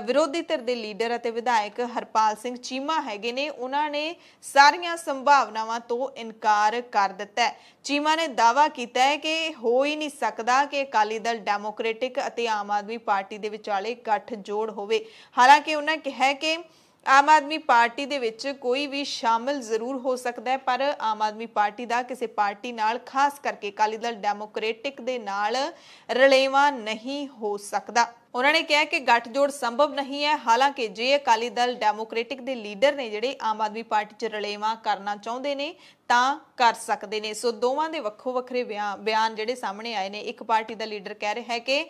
ਵਿਰੋਧੀ ਧਿਰ ਦੇ ਲੀਡਰ ਅਤੇ ਵਿਧਾਇਕ ਹਰਪਾਲ ਸਿੰਘ ਚੀਮਾ ਹੈਗੇ ਨੇ, ਉਹਨਾਂ ਨੇ ਸਾਰੀਆਂ ਸੰਭਾਵਨਾਵਾਂ ਤੋਂ ਇਨਕਾਰ ਕਰ ਦਿੱਤਾ ਹੈ। ਚੀਮਾ ਨੇ ਦਾਅਵਾ ਕੀਤਾ ਹੈ ਕਿ ਹੋ ਹੀ ਨਹੀਂ ਸਕਦਾ ਕਿ ਅਕਾਲੀ ਦਲ ਡੈਮੋਕ੍ਰੈਟਿਕ ਅਤੇ ਆਮ ਆਦਮੀ ਪਾਰਟੀ ਦੇ ਵਿਚਾਲੇ ਗੱਠਜੋੜ ਹੋਵੇ। ਹਾਲਾਂਕਿ ਉਹਨਾਂ ਕਿਹਾ ਕਿ ਆਮ ਆਦਮੀ ਪਾਰਟੀ ਦੇ ਵਿੱਚ ਕੋਈ ਵੀ ਸ਼ਾਮਿਲ ਜ਼ਰੂਰ ਹੋ ਸਕਦਾ ਹੈ, ਪਰ ਆਮ ਆਦਮੀ ਪਾਰਟੀ ਦਾ ਕਿਸੇ ਪਾਰਟੀ ਨਾਲ, ਖਾਸ ਕਰਕੇ ਅਕਾਲੀ ਦਲ ਡੈਮੋਕ੍ਰੈਟਿਕ ਦੇ ਨਾਲ ਰਲੇਵਾਂ ਨਹੀਂ ਹੋ ਸਕਦਾ। ਉਹਨਾਂ ਨੇ ਕਿਹਾ ਕਿ ਗੱਠਜੋੜ ਸੰਭਵ ਨਹੀਂ ਹੈ। ਹਾਲਾਂਕਿ ਜੇ ਅਕਾਲੀ ਦਲ ਡੈਮੋਕ੍ਰੈਟਿਕ ਦੇ ਲੀਡਰ ਨੇ ਜਿਹੜੇ ਆਮ ਆਦਮੀ ਪਾਰਟੀ 'ਚ ਰਲੇਵਾਂ ਕਰਨਾ ਚਾਹੁੰਦੇ ਨੇ ਤਾਂ ਕਰ ਸਕਦੇ ਨੇ। ਸੋ ਦੋਵਾਂ ਦੇ ਵੱਖੋ ਵੱਖਰੇ ਬਿਆਨ ਜਿਹੜੇ ਸਾਹਮਣੇ ਆਏ ਨੇ। ਇੱਕ ਪਾਰਟੀ ਦਾ ਲੀਡਰ ਕਹਿ ਰਿਹਾ ਹੈ ਕਿ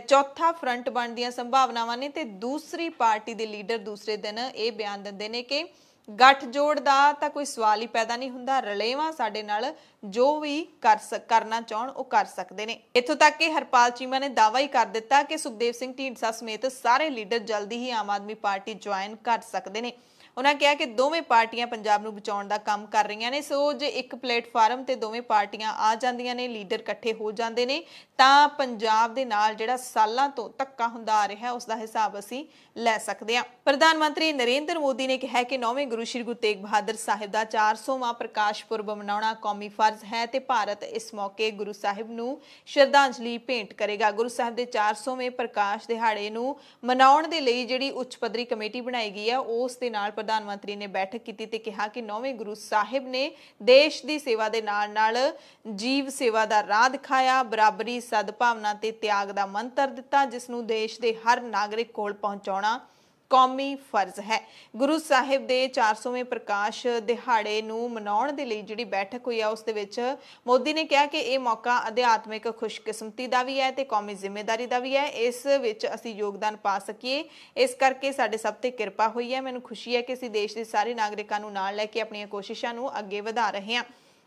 ਚੌਥਾ ਫਰੰਟ ਬਣਨ ਦੀਆਂ ਸੰਭਾਵਨਾਵਾਂ ਨੇ ਤੇ ਦੂਸਰੀ ਪਾਰਟੀ ਦੇ ਲੀਡਰ ਦੂਸਰੇ ਦਿਨ ਇਹ ਬਿਆਨ ਦਿੰਦੇ ਨੇ ਕਿ ਗੱਠਜੋੜ ਦਾ ਤਾਂ ਕੋਈ ਸਵਾਲ ਹੀ ਪੈਦਾ ਨਹੀਂ ਹੁੰਦਾ, ਰਲੇਵਾਂ ਸਾਡੇ ਨਾਲ ਜੋ ਵੀ ਕਰਨਾ ਚਾਹਣ ਉਹ ਕਰ ਸਕਦੇ ਨੇ। ਇੱਥੋਂ ਤੱਕ ਕਿ ਹਰਪਾਲ ਚੀਮਾ ਨੇ ਦਾਅਵਾ ਹੀ ਕਰ ਦਿੱਤਾ ਕਿ ਸੁਖਦੇਵ ਸਿੰਘ ਢੀਂਡਸਾ ਸਮੇਤ ਸਾਰੇ ਲੀਡਰ ਜਲਦੀ ਹੀ ਆਮ ਆਦਮੀ ਪਾਰਟੀ ਜੁਆਇਨ ਕਰ ਸਕਦੇ ਨੇ। ਉਹਨਾਂ ਕਿਹਾ ਕਿ ਦੋਵੇਂ ਪਾਰਟੀਆਂ ਪੰਜਾਬ ਨੂੰ ਬਚਾਉਣ ਦਾ ਕੰਮ ਕਰ ਰਹੀਆਂ ਨੇ। ਸੋ ਜੇ ਇੱਕ ਪਲੇਟਫਾਰਮ ਤੇ ਦੋਵੇਂ ਪਾਰਟੀਆਂ ਆ ਜਾਂਦੀਆਂ ਨੇ, ਲੀਡਰ ਇਕੱਠੇ ਹੋ ਜਾਂਦੇ ਨੇ, ਤਾਂ ਪੰਜਾਬ ਦੇ ਨਾਲ ਜਿਹੜਾ ਸਾਲਾਂ ਤੋਂ ਧੱਕਾ ਹੁੰਦਾ ਆ ਰਿਹਾ ਉਸ ਦਾ ਹਿਸਾਬ ਅਸੀਂ ਲੈ ਸਕਦੇ ਹਾਂ। ਪ੍ਰਧਾਨ ਮੰਤਰੀ ਨਰਿੰਦਰ ਮੋਦੀ ਨੇ ਕਿਹਾ ਕਿ 9ਵੇਂ ਗੁਰੂ ਸ਼੍ਰੀ ਗੁਰੂ ਤੇਗ ਬਹਾਦਰ ਸਾਹਿਬ ਦਾ 400ਵਾਂ ਪ੍ਰਕਾਸ਼ ਪੁਰਬ ਮਨਾਉਣਾ ਕੌਮੀ ਫਰਜ਼ ਹੈ ਤੇ ਭਾਰਤ ਇਸ ਮੌਕੇ ਗੁਰੂ ਸਾਹਿਬ ਨੂੰ ਸ਼ਰਧਾਂਜਲੀ ਭੇਂਟ ਕਰੇਗਾ। ਗੁਰੂ ਸਾਹਿਬ ਦੇ 400ਵੇਂ ਪ੍ਰਕਾਸ਼ ਦਿਹਾੜੇ ਨੂੰ ਮਨਾਉਣ ਦੇ ਲਈ ਜਿਹੜੀ ਉੱਚ ਪੱਧਰੀ ਕਮੇਟੀ ਬਣਾਈ ਗਈ ਹੈ, ਉਸ ਦੇ ਨਾਲ ਪ੍ਰਧਾਨ ਮੰਤਰੀ ਨੇ ਬੈਠਕ ਕੀਤੀ ਤੇ ਕਿਹਾ ਕਿ 9ਵੇਂ ਗੁਰੂ ਸਾਹਿਬ ਨੇ ਦੇਸ਼ ਦੀ ਸੇਵਾ ਦੇ ਨਾਲ ਜੀਵ ਸੇਵਾ ਦਾ ਰਾਹ ਦਿਖਾਇਆ, ਬਰਾਬਰੀ, ਸਦਭਾਵਨਾ ਤੇ ਤਿਆਗ ਦਾ ਮੰਤਰ ਦਿੱਤਾ, ਜਿਸ ਨੂੰ ਦੇਸ਼ ਦੇ ਹਰ ਨਾਗਰਿਕ ਕੋਲ ਪਹੁੰਚਾਉਣਾ ਕੌਮੀ ਫਰਜ਼ ਹੈ। ਗੁਰੂ ਸਾਹਿਬ ਦੇ 400ਵੇਂ ਪ੍ਰਕਾਸ਼ ਦਿਹਾੜੇ ਨੂੰ ਮਨਾਉਣ ਦੇ ਲਈ ਜਿਹੜੀ ਬੈਠਕ ਹੋਈ ਹੈ, ਉਸ ਦੇ ਵਿੱਚ ਮੋਦੀ ਨੇ ਕਿਹਾ ਕਿ ਇਹ ਮੌਕਾ ਅਧਿਆਤਮਿਕ ਖੁਸ਼ਕਿਸਮਤੀ ਦਾ ਵੀ ਹੈ ਤੇ ਕੌਮੀ ਜ਼ਿੰਮੇਵਾਰੀ ਦਾ ਵੀ ਹੈ। ਇਸ ਵਿੱਚ ਅਸੀਂ ਯੋਗਦਾਨ ਪਾ ਸਕੀਏ, ਇਸ ਕਰਕੇ ਸਾਡੇ ਸਭ ਤੇ ਕਿਰਪਾ ਹੋਈ ਹੈ। ਮੈਨੂੰ ਖੁਸ਼ੀ ਹੈ ਕਿ ਅਸੀਂ ਦੇਸ਼ ਦੇ ਸਾਰੇ ਨਾਗਰਿਕਾਂ ਨੂੰ ਨਾਲ ਲੈ ਕੇ ਆਪਣੀਆਂ ਕੋਸ਼ਿਸ਼ਾਂ ਨੂੰ ਅੱਗੇ ਵਧਾ ਰਹੇ ਹਾਂ।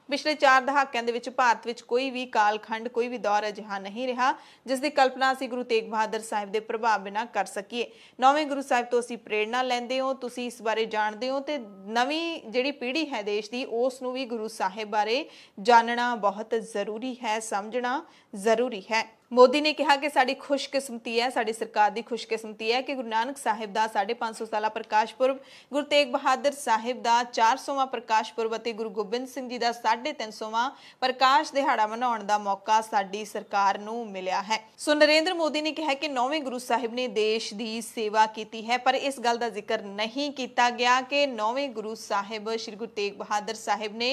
ਪਿਛਲੇ 4 ਦਹਾਕਿਆਂ ਦੇ ਵਿੱਚ ਭਾਰਤ ਵਿੱਚ ਕੋਈ ਵੀ ਕਾਲਖੰਡ, ਕੋਈ ਵੀ ਦੌਰ ਅਜਿਹਾ ਨਹੀਂ ਰਿਹਾ ਜਿਸ ਦੀ ਕਲਪਨਾ ਅਸੀਂ ਗੁਰੂ ਤੇਗ ਬਹਾਦਰ ਸਾਹਿਬ ਦੇ ਪ੍ਰਭਾਵ ਬਿਨਾਂ ਕਰ ਸਕੀਏ। 9ਵੇਂ ਗੁਰੂ ਸਾਹਿਬ ਤੋਂ ਅਸੀਂ ਪ੍ਰੇਰਣਾ ਲੈਂਦੇ ਹੋ, ਤੁਸੀਂ ਇਸ ਬਾਰੇ ਜਾਣਦੇ ਹੋ ਤੇ ਨਵੀਂ ਜਿਹੜੀ ਪੀੜ੍ਹੀ ਹੈ ਦੇਸ਼ ਦੀ, ਉਸ ਨੂੰ ਵੀ ਗੁਰੂ ਸਾਹਿਬ ਬਾਰੇ ਜਾਣਨਾ ਬਹੁਤ ਜ਼ਰੂਰੀ ਹੈ, ਸਮਝਣਾ ਜ਼ਰੂਰੀ ਹੈ। ਮੋਦੀ ਨੇ ਕਿਹਾ ਕਿ ਸਾਡੀ ਖੁਸ਼ਕਿਸਮਤੀ ਹੈ, ਸਾਡੀ ਸਰਕਾਰ ਦੀ ਖੁਸ਼ਕਿਸਮਤੀ ਹੈ ਕਿ ਗੁਰੂ ਨਾਨਕ ਸਾਹਿਬ ਦਾ 550 ਸਾਲਾ ਪ੍ਰਕਾਸ਼ ਪੁਰਬ, ਗੁਰੂ ਤੇਗ ਬਹਾਦਰ ਸਾਹਿਬ ਦਾ 400ਵਾਂ ਪ੍ਰਕਾਸ਼ ਪੁਰਬ ਅਤੇ ਗੁਰੂ ਗੋਬਿੰਦ ਸਿੰਘ ਜੀ ਦਾ 350ਵਾਂ ਪ੍ਰਕਾਸ਼ ਦਿਹਾੜਾ ਮਨਾਉਣ ਦਾ ਮੌਕਾ ਸਾਡੀ ਸਰਕਾਰ ਨੂੰ ਮਿਲਿਆ ਹੈ। ਸੋ ਨਰਿੰਦਰ ਮੋਦੀ ਨੇ ਕਿਹਾ ਕਿ 9ਵੇਂ ਗੁਰੂ ਸਾਹਿਬ ਨੇ ਦੇਸ਼ ਦੀ ਸੇਵਾ ਕੀਤੀ ਹੈ, ਪਰ ਇਸ ਗੱਲ ਦਾ ਜ਼ਿਕਰ ਨਹੀਂ ਕੀਤਾ ਗਿਆ ਕਿ 9ਵੇਂ ਗੁਰੂ ਸਾਹਿਬ ਸ਼੍ਰੀ ਗੁਰੂ ਤੇਗ ਬਹਾਦਰ ਸਾਹਿਬ ਨੇ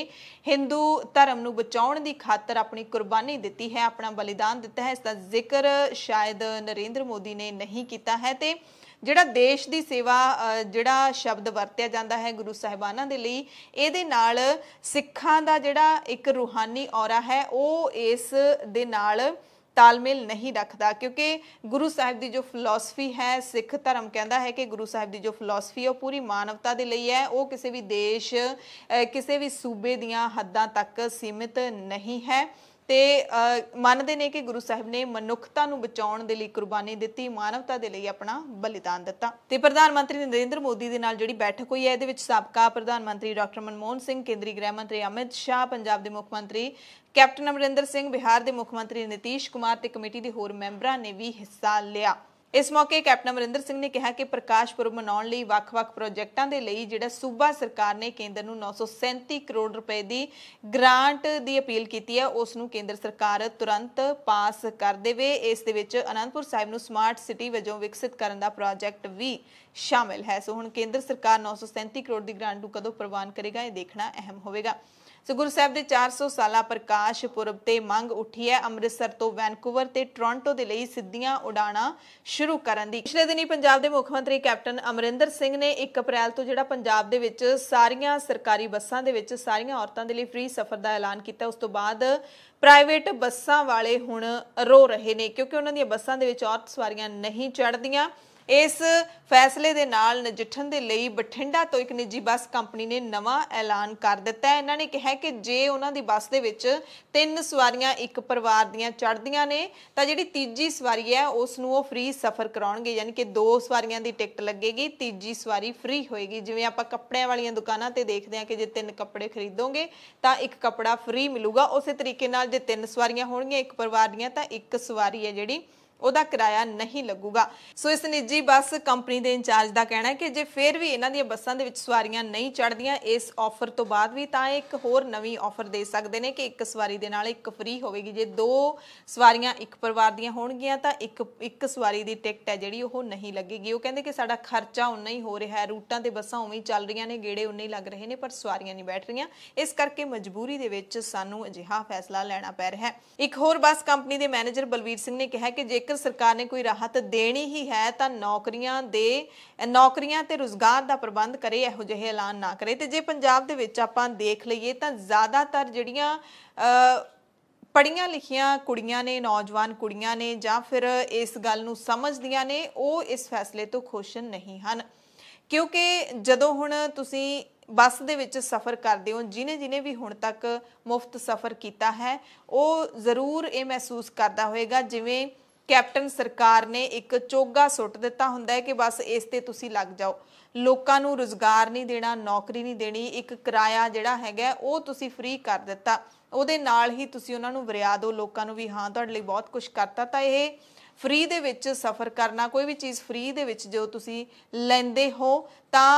ਹਿੰਦੂ ਧਰਮ ਨੂੰ ਬਚਾਉਣ ਦੀ ਖਾਤਰ ਆਪਣੀ ਕੁਰਬਾਨੀ ਦਿੱਤੀ ਹੈ, ਆਪਣਾ ਬਲੀਦਾਨ ਦਿੱਤਾ ਹੈ। ਦਾ ਜ਼ਿਕਰ ਸ਼ਾਇਦ ਨਰਿੰਦਰ ਮੋਦੀ ਨੇ ਨਹੀਂ ਕੀਤਾ ਹੈ ਤੇ ਜਿਹੜਾ ਦੇਸ਼ ਦੀ ਸੇਵਾ ਜਿਹੜਾ ਸ਼ਬਦ ਵਰਤਿਆ ਜਾਂਦਾ ਹੈ ਗੁਰੂ ਸਾਹਿਬਾਨਾਂ ਦੇ ਲਈ, ਇਹਦੇ ਨਾਲ ਸਿੱਖਾਂ ਦਾ ਜਿਹੜਾ ਇੱਕ ਰੂਹਾਨੀ ਔਰਾ ਹੈ ਉਹ ਇਸ ਦੇ ਨਾਲ ਤਾਲਮੇਲ ਨਹੀਂ ਰੱਖਦਾ, ਕਿਉਂਕਿ ਗੁਰੂ ਸਾਹਿਬ ਦੀ ਜੋ ਫਿਲਾਸਫੀ ਹੈ, ਸਿੱਖ ਧਰਮ ਕਹਿੰਦਾ ਹੈ ਕਿ ਗੁਰੂ ਸਾਹਿਬ ਦੀ ਜੋ ਫਿਲਾਸਫੀ ਹੈ ਉਹ ਪੂਰੀ ਮਾਨਵਤਾ ਦੇ ਲਈ ਹੈ। ਉਹ ਕਿਸੇ ਵੀ ਦੇਸ਼, ਕਿਸੇ ਵੀ ਸੂਬੇ ਦੀਆਂ ਹੱਦਾਂ ਤੱਕ ਸੀਮਿਤ ਨਹੀਂ ਹੈ ਤੇ ਮੰਨਦੇ ਨੇ ਕਿ ਗੁਰੂ ਸਾਹਿਬ ਨੇ ਮਨੁੱਖਤਾ ਨੂੰ ਬਚਾਉਣ ਦੇ ਲਈ ਕੁਰਬਾਨੀ ਦਿੱਤੀ, ਮਾਨਵਤਾ ਦੇ ਲਈ ਆਪਣਾ ਬਲੀਦਾਨ ਦਿੱਤਾ। ਤੇ ਪ੍ਰਧਾਨ ਮੰਤਰੀ ਨਰਿੰਦਰ ਮੋਦੀ ਦੇ ਨਾਲ ਜਿਹੜੀ ਬੈਠਕ ਹੋਈ ਹੈ, ਇਹਦੇ ਵਿੱਚ ਸਾਬਕਾ ਪ੍ਰਧਾਨ ਮੰਤਰੀ ਡਾਕਟਰ ਮਨਮੋਹਨ ਸਿੰਘ, ਕੇਂਦਰੀ ਗ੍ਰਹਿ ਮੰਤਰੀ ਅਮਿਤ ਸ਼ਾਹ, ਪੰਜਾਬ ਦੇ ਮੁੱਖ ਮੰਤਰੀ ਕੈਪਟਨ ਅਮਰਿੰਦਰ ਸਿੰਘ, ਬਿਹਾਰ ਦੇ ਮੁੱਖ ਮੰਤਰੀ ਨਿਤੀਸ਼ ਕੁਮਾਰ ਤੇ ਕਮੇਟੀ ਦੇ ਹੋਰ ਮੈਂਬਰਾਂ ਨੇ ਵੀ ਹਿੱਸਾ ਲਿਆ। इस मौके कैप्टन अमरिंदर सिंह ने कहा कि प्रकाश पुरब मनाउण लई ਵੱਖ-ਵੱਖ प्रोजैक्टां दे लई जिहड़ा सूबा सरकार ने केंद्र नूं 937 करोड़ रुपए की ग्रांट की अपील की है, उस नूं केंद्र सरकार तुरंत पास कर देवे। इस दे विच आनंदपुर साहिब नूं स्मार्ट सिटी वजों विकसित करन दा प्रोजैक्ट भी शामिल है। सो हुण केंद्र सरकार 937 करोड़ की ग्रांट नूं कदों प्रवान करेगा, यह देखना अहम होवेगा। सो गुरु साहब के 400 साला प्रकाश पुरब ते मंग उठी है अमृतसर तो वैनकूवर ते टोरंटो दे लई सिद्धियां उड़ाणा शुरू करन दी। पिछले दिनी पंजाब के मुख मंत्री कैप्टन अमरिंदर सिंह ने 1 अप्रैल तो जिहड़ा पंजाब दे विच सारियां सरकारी बसां दे विच सारियां औरतां दे लई फ्री सफर का ऐलान किया। उस तो बाद प्राइवेट बसां वाले हुण रो रहे ने क्योंकि उन्हां दी बसां दे विच औरत सवारियां नहीं चढ़दियां। इस फैसले दे नाल नजिठण दे लई बठिंडा तो एक निजी बस कंपनी ने नवां ऐलान कर दिता है। इन्हां ने कहा कि जे उन्हां दी बस दे विच 3 सवारियां एक परिवार दीयां चढ़दियां ने तां जिहड़ी तीजी सवारी है उस नूं ओह फ्री सफर कराउणगे, यानी कि 2 सवारियां दी टिकट लगेगी, तीजी सवारी फ्री होएगी। जिवें आपां कपड़ियां वालीआं दुकानां ते देखदे हां कि जे 3 कपड़े खरीदोगे तां एक कपड़ा फ्री मिलूगा, उसे तरीके नाल जे 3 सवारियां होणगीਆਂ एक परिवार दीयां तां एक सवारी है जिहड़ी ਉਹਦਾ ਕਿਰਾਇਆ नहीं लगूगा। सो इस निजी बस कंपनी के इंचार्ज का कहना है कि जे फिर भी इन्हां दीयां बसां दे विच सवारियां नहीं चढ़दियां इस ऑफर तो बाद भी तां एक होर नवीं ऑफर दे सकदे ने कि 1 सवारी दे नाल 1 फ्री होवेगी। जे 2 सवारियां एक परिवार दीयां होणगीਆਂ तां एक सवारी दी टिकट है जिहड़ी ओह नहीं लगेगी। ਉਹ ਕਹਿੰਦੇ कि साडा खर्चा उन्ना ही हो रहा है, रूटां ते बसां उवें ही चल रहीਆਂ ने, गेड़े उन्ने ही लग रहे ने पर सवारियां नहीं बैठ रहीਆਂ, इस करके मजबूरी दे विच सानूं अजिहा फैसला लैना पै रहा है। एक होर बस कंपनी के मैनेजर बलवीर सिंह ने कहा कि जेकर सरकार ने कोई राहत देनी ही है तो नौकरियां ते रुजगार का प्रबंध करे, इहो जिहे ऐलान ना करे। तो जे पंजाब दे विच आपां देख लईए तो ज़्यादातर जिहड़ियां पढ़ियां लिखियां कुड़ियां ने, नौजवान कुड़ियां ने जां फिर इस गल नूं समझदियां ने, वो इस फैसले तो खुश नहीं हन क्योंकि जदों हुण तुसीं बस दे विच सफ़र करते हो, जिन्हें जिन्हें भी हुण तक मुफ्त सफ़र किया है वो जरूर ये महसूस करता होएगा जिवें कैप्टन सरकार ने एक चोगा सुट दिता हुंदा है कि बस इस ते तुसी लग जाओ, लोकां नूं रुजगार नहीं देना, नौकरी नहीं देनी, एक किराया जिहड़ा हैगा वो तुसी फ्री कर दिता, ਉਹਦੇ ਨਾਲ ही तुसी उन्हां नूं वरिया दो लोकां नूं भी हाँ तुहाडे लई बहुत कुछ करता। तां इह फ्री दे विच सफ़र करना, कोई भी चीज़ फ्री दे विच जो तुसी लैंदे हो तां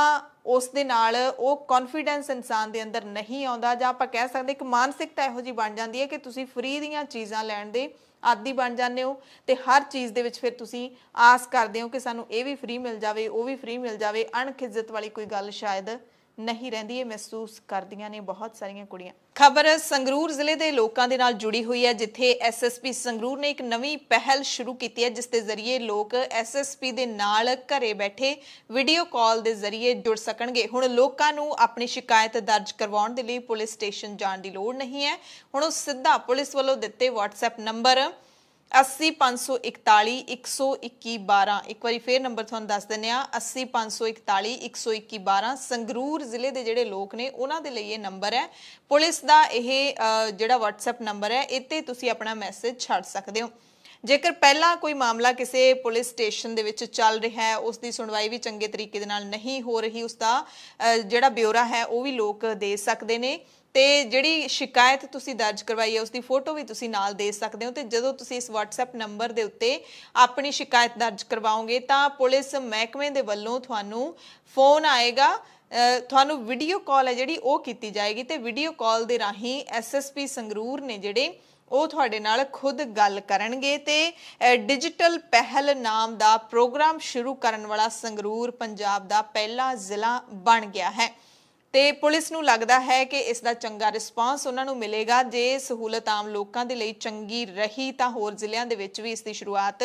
उस दे नाल वो कॉन्फिडेंस इंसान दे अंदर नहीं आउंदा, जां आपां कह सकदे कि मानसिकता इहो जी बन जांदी है कि तुसी फ्री दीयां चीज़ां लैण दे आदी बन जाते हो तो हर चीज़ दे विच फिर तुसी आस करते हो कि सानू ये भी फ्री मिल जाए, वो भी फ्री मिल जाए। अणखिजत वाली कोई गल शायद नहीं रहिंदी, ये महसूस करदियां ने बहुत सारियां कुड़ियां। खबर संगरूर जिले के लोगों के नाल जुड़ी हुई है जिथे SSP संगरूर ने एक नवी पहल शुरू की है जिस दे जरिए लोग SSP दे नाल घरे बैठे वीडियो कॉल के जरिए जुड़ सकणगे। हुण लोकां नूं अपनी शिकायत दर्ज करवाउण दे लई पुलिस स्टेशन जाण दी लोड़ नहीं है। हुण ओह सिद्धा पुलिस वल्लों दित्ते WhatsApp नंबर 80 541 121 12, एक बार फिर नंबर तुहानूं दस दिंदे आ 80 541 121 12। संगरूर जिले के जिहड़े लोग ने उन्हां दे लई ये नंबर है, पुलिस का यह जिहड़ा WhatsApp नंबर है इत्ते तुसीं अपना मैसेज छड्ड सकदे हो। जेकर पहला कोई मामला किसी पुलिस स्टेशन दे विच चल रहा है, उसकी सुनवाई भी चंगे तरीके दे नाल नहीं हो रही, उसका जिहड़ा ब्यौरा है वो भी लोग दे सकते हैं ते जिहड़ी शिकायत तुसी दर्ज करवाई है उसकी फोटो भी तुसी नाल दे सकते हो। तो जदों तुसी इस WhatsApp नंबर के उत्ते अपनी शिकायत दर्ज करवाओगे तो पुलिस महकमे दे वल्लों तुहानूं फोन आएगा, तुहानूं वीडियो कॉल है जिहड़ी वो कीती जाएगी तो वीडियो कॉल दे राहीं SSP संगरूर ने जिहड़े ਉਹ ਤੁਹਾਡੇ ਨਾਲ खुद गल करनगे ते डिजिटल पहल नाम का प्रोग्राम शुरू करन वाला संगरूर पंजाब का पहला जिला बन गया है। तो पुलिस नूं लगदा है कि इसका चंगा रिस्पॉन्स उन्हां नूं मिलेगा। जे सहूलत आम लोगों के लिए चंगी रही तो होर जिलियां दे विच भी इसकी शुरुआत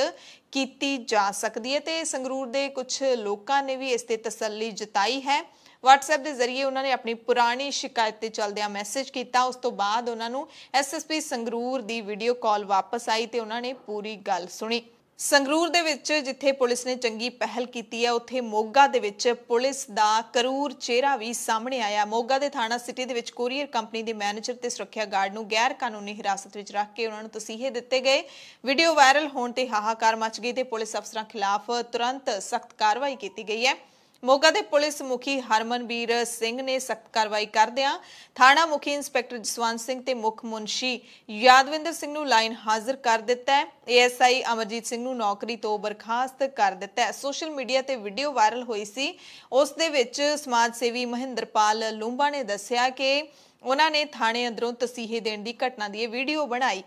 की जा सकती है। तो संगरूर के कुछ लोगों ने भी इस ते तसल्ली जताई है। WhatsApp के जरिए उन्होंने अपनी पुरानी शिकायत के चलदियां मैसेज किया, उस तो बाद उन्होंने SSP संगरूर की वीडियो कॉल वापस आई तो उन्होंने पूरी गल सुनी। ਸੰਗਰੂਰ ਦੇ ਵਿੱਚ ਜਿੱਥੇ ਪੁਲਿਸ ਨੇ ਚੰਗੀ ਪਹਿਲ ਕੀਤੀ ਹੈ ਉੱਥੇ ਮੋਗਾ ਦੇ ਵਿੱਚ ਪੁਲਿਸ ਦਾ ਕਰੂਰ ਚਿਹਰਾ ਵੀ ਸਾਹਮਣੇ ਆਇਆ। ਮੋਗਾ ਦੇ ਥਾਣਾ ਸਿਟੀ ਦੇ ਵਿੱਚ ਕੋਰੀਅਰ ਕੰਪਨੀ ਦੇ ਮੈਨੇਜਰ ਤੇ ਸੁਰੱਖਿਆ ਗਾਰਡ ਨੂੰ ਗੈਰ ਕਾਨੂੰਨੀ ਹਿਰਾਸਤ ਵਿੱਚ ਰੱਖ ਕੇ ਉਹਨਾਂ ਨੂੰ ਤਸੀਹੇ ਦਿੱਤੇ ਗਏ। ਵੀਡੀਓ ਵਾਇਰਲ ਹੋਣ ਤੇ ਹਾਹਾਕਾਰ ਮਚ ਗਈ ਤੇ ਪੁਲਿਸ ਅਫਸਰਾਂ ਖਿਲਾਫ ਤੁਰੰਤ ਸਖਤ ਕਾਰਵਾਈ ਕੀਤੀ ਗਈ ਹੈ। ਮੋਗਾ ਦੇ ਪੁਲਿਸ ਮੁਖੀ ਹਰਮਨਵੀਰ ਸਿੰਘ ਨੇ ਸਖਤ ਕਾਰਵਾਈ ਕਰਦਿਆਂ ਥਾਣਾ ਮੁਖੀ ਇੰਸਪੈਕਟਰ ਜਸਵੰਤ ਸਿੰਘ ਤੇ ਮੁੱਖ ਮੁਨਸ਼ੀ ਯਾਦਵਿੰਦਰ ਸਿੰਘ ਨੂੰ ਲਾਈਨ ਹਾਜ਼ਰ ਕਰ ਦਿੱਤਾ ਹੈ। ਏਐਸਆਈ ਅਮਰਜੀਤ ਸਿੰਘ ਨੂੰ ਨੌਕਰੀ ਤੋਂ ਬਰਖਾਸਤ ਕਰ ਦਿੱਤਾ ਹੈ। ਸੋਸ਼ਲ ਮੀਡੀਆ ਤੇ ਵੀਡੀਓ ਵਾਇਰਲ ਹੋਈ ਸੀ, ਉਸ ਦੇ ਵਿੱਚ ਸਮਾਜ ਸੇਵੀ ਮਹਿੰਦਰਪਾਲ ਲੂੰਬਾ ਨੇ ਦੱਸਿਆ ਕਿ ਉਹਨਾਂ ਨੇ ਥਾਣੇ ਅੰਦਰੋਂ ਤਸੀਹੇ ਦੇਣ ਦੀ ਘਟਨਾ ਦੀ ਵੀਡੀਓ ਬਣਾਈ।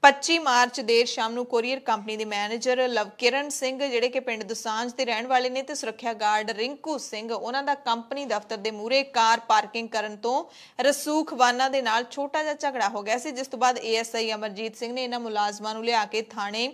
25 ਮਾਰਚ ਦੇਰ ਸ਼ਾਮ ਨੂੰ ਕੋਰੀਅਰ ਕੰਪਨੀ ਦੇ ਮੈਨੇਜਰ ਲਵਕਿਰਨ ਸਿੰਘ ਜਿਹੜੇ ਕਿ ਪਿੰਡ ਦੁਸਾਂਝ ਦੇ ਰਹਿਣ ਵਾਲੇ ਨੇ ਤੇ ਸੁਰੱਖਿਆ ਗਾਰਡ ਰਿੰਕੂ ਸਿੰਘ ਉਹਨਾਂ ਦਾ ਕੰਪਨੀ ਦਫ਼ਤਰ ਦੇ ਮੂਹਰੇ ਕਾਰ ਪਾਰਕਿੰਗ ਕਰਨ ਤੋਂ ਰਸੂਖ ਵਾਹਨਾਂ ਦੇ ਨਾਲ ਛੋਟਾ ਜਿਹਾ ਝਗੜਾ ਹੋ ਗਿਆ ਸੀ, ਜਿਸ ਤੋਂ ਬਾਅਦ ਏਐਸਆਈ ਅਮਰਜੀਤ ਸਿੰਘ ਨੇ ਇਹਨਾਂ ਮੁਲਾਜ਼ਮਾਂ ਨੂੰ ਲਿਆ ਕੇ ਥਾਣੇ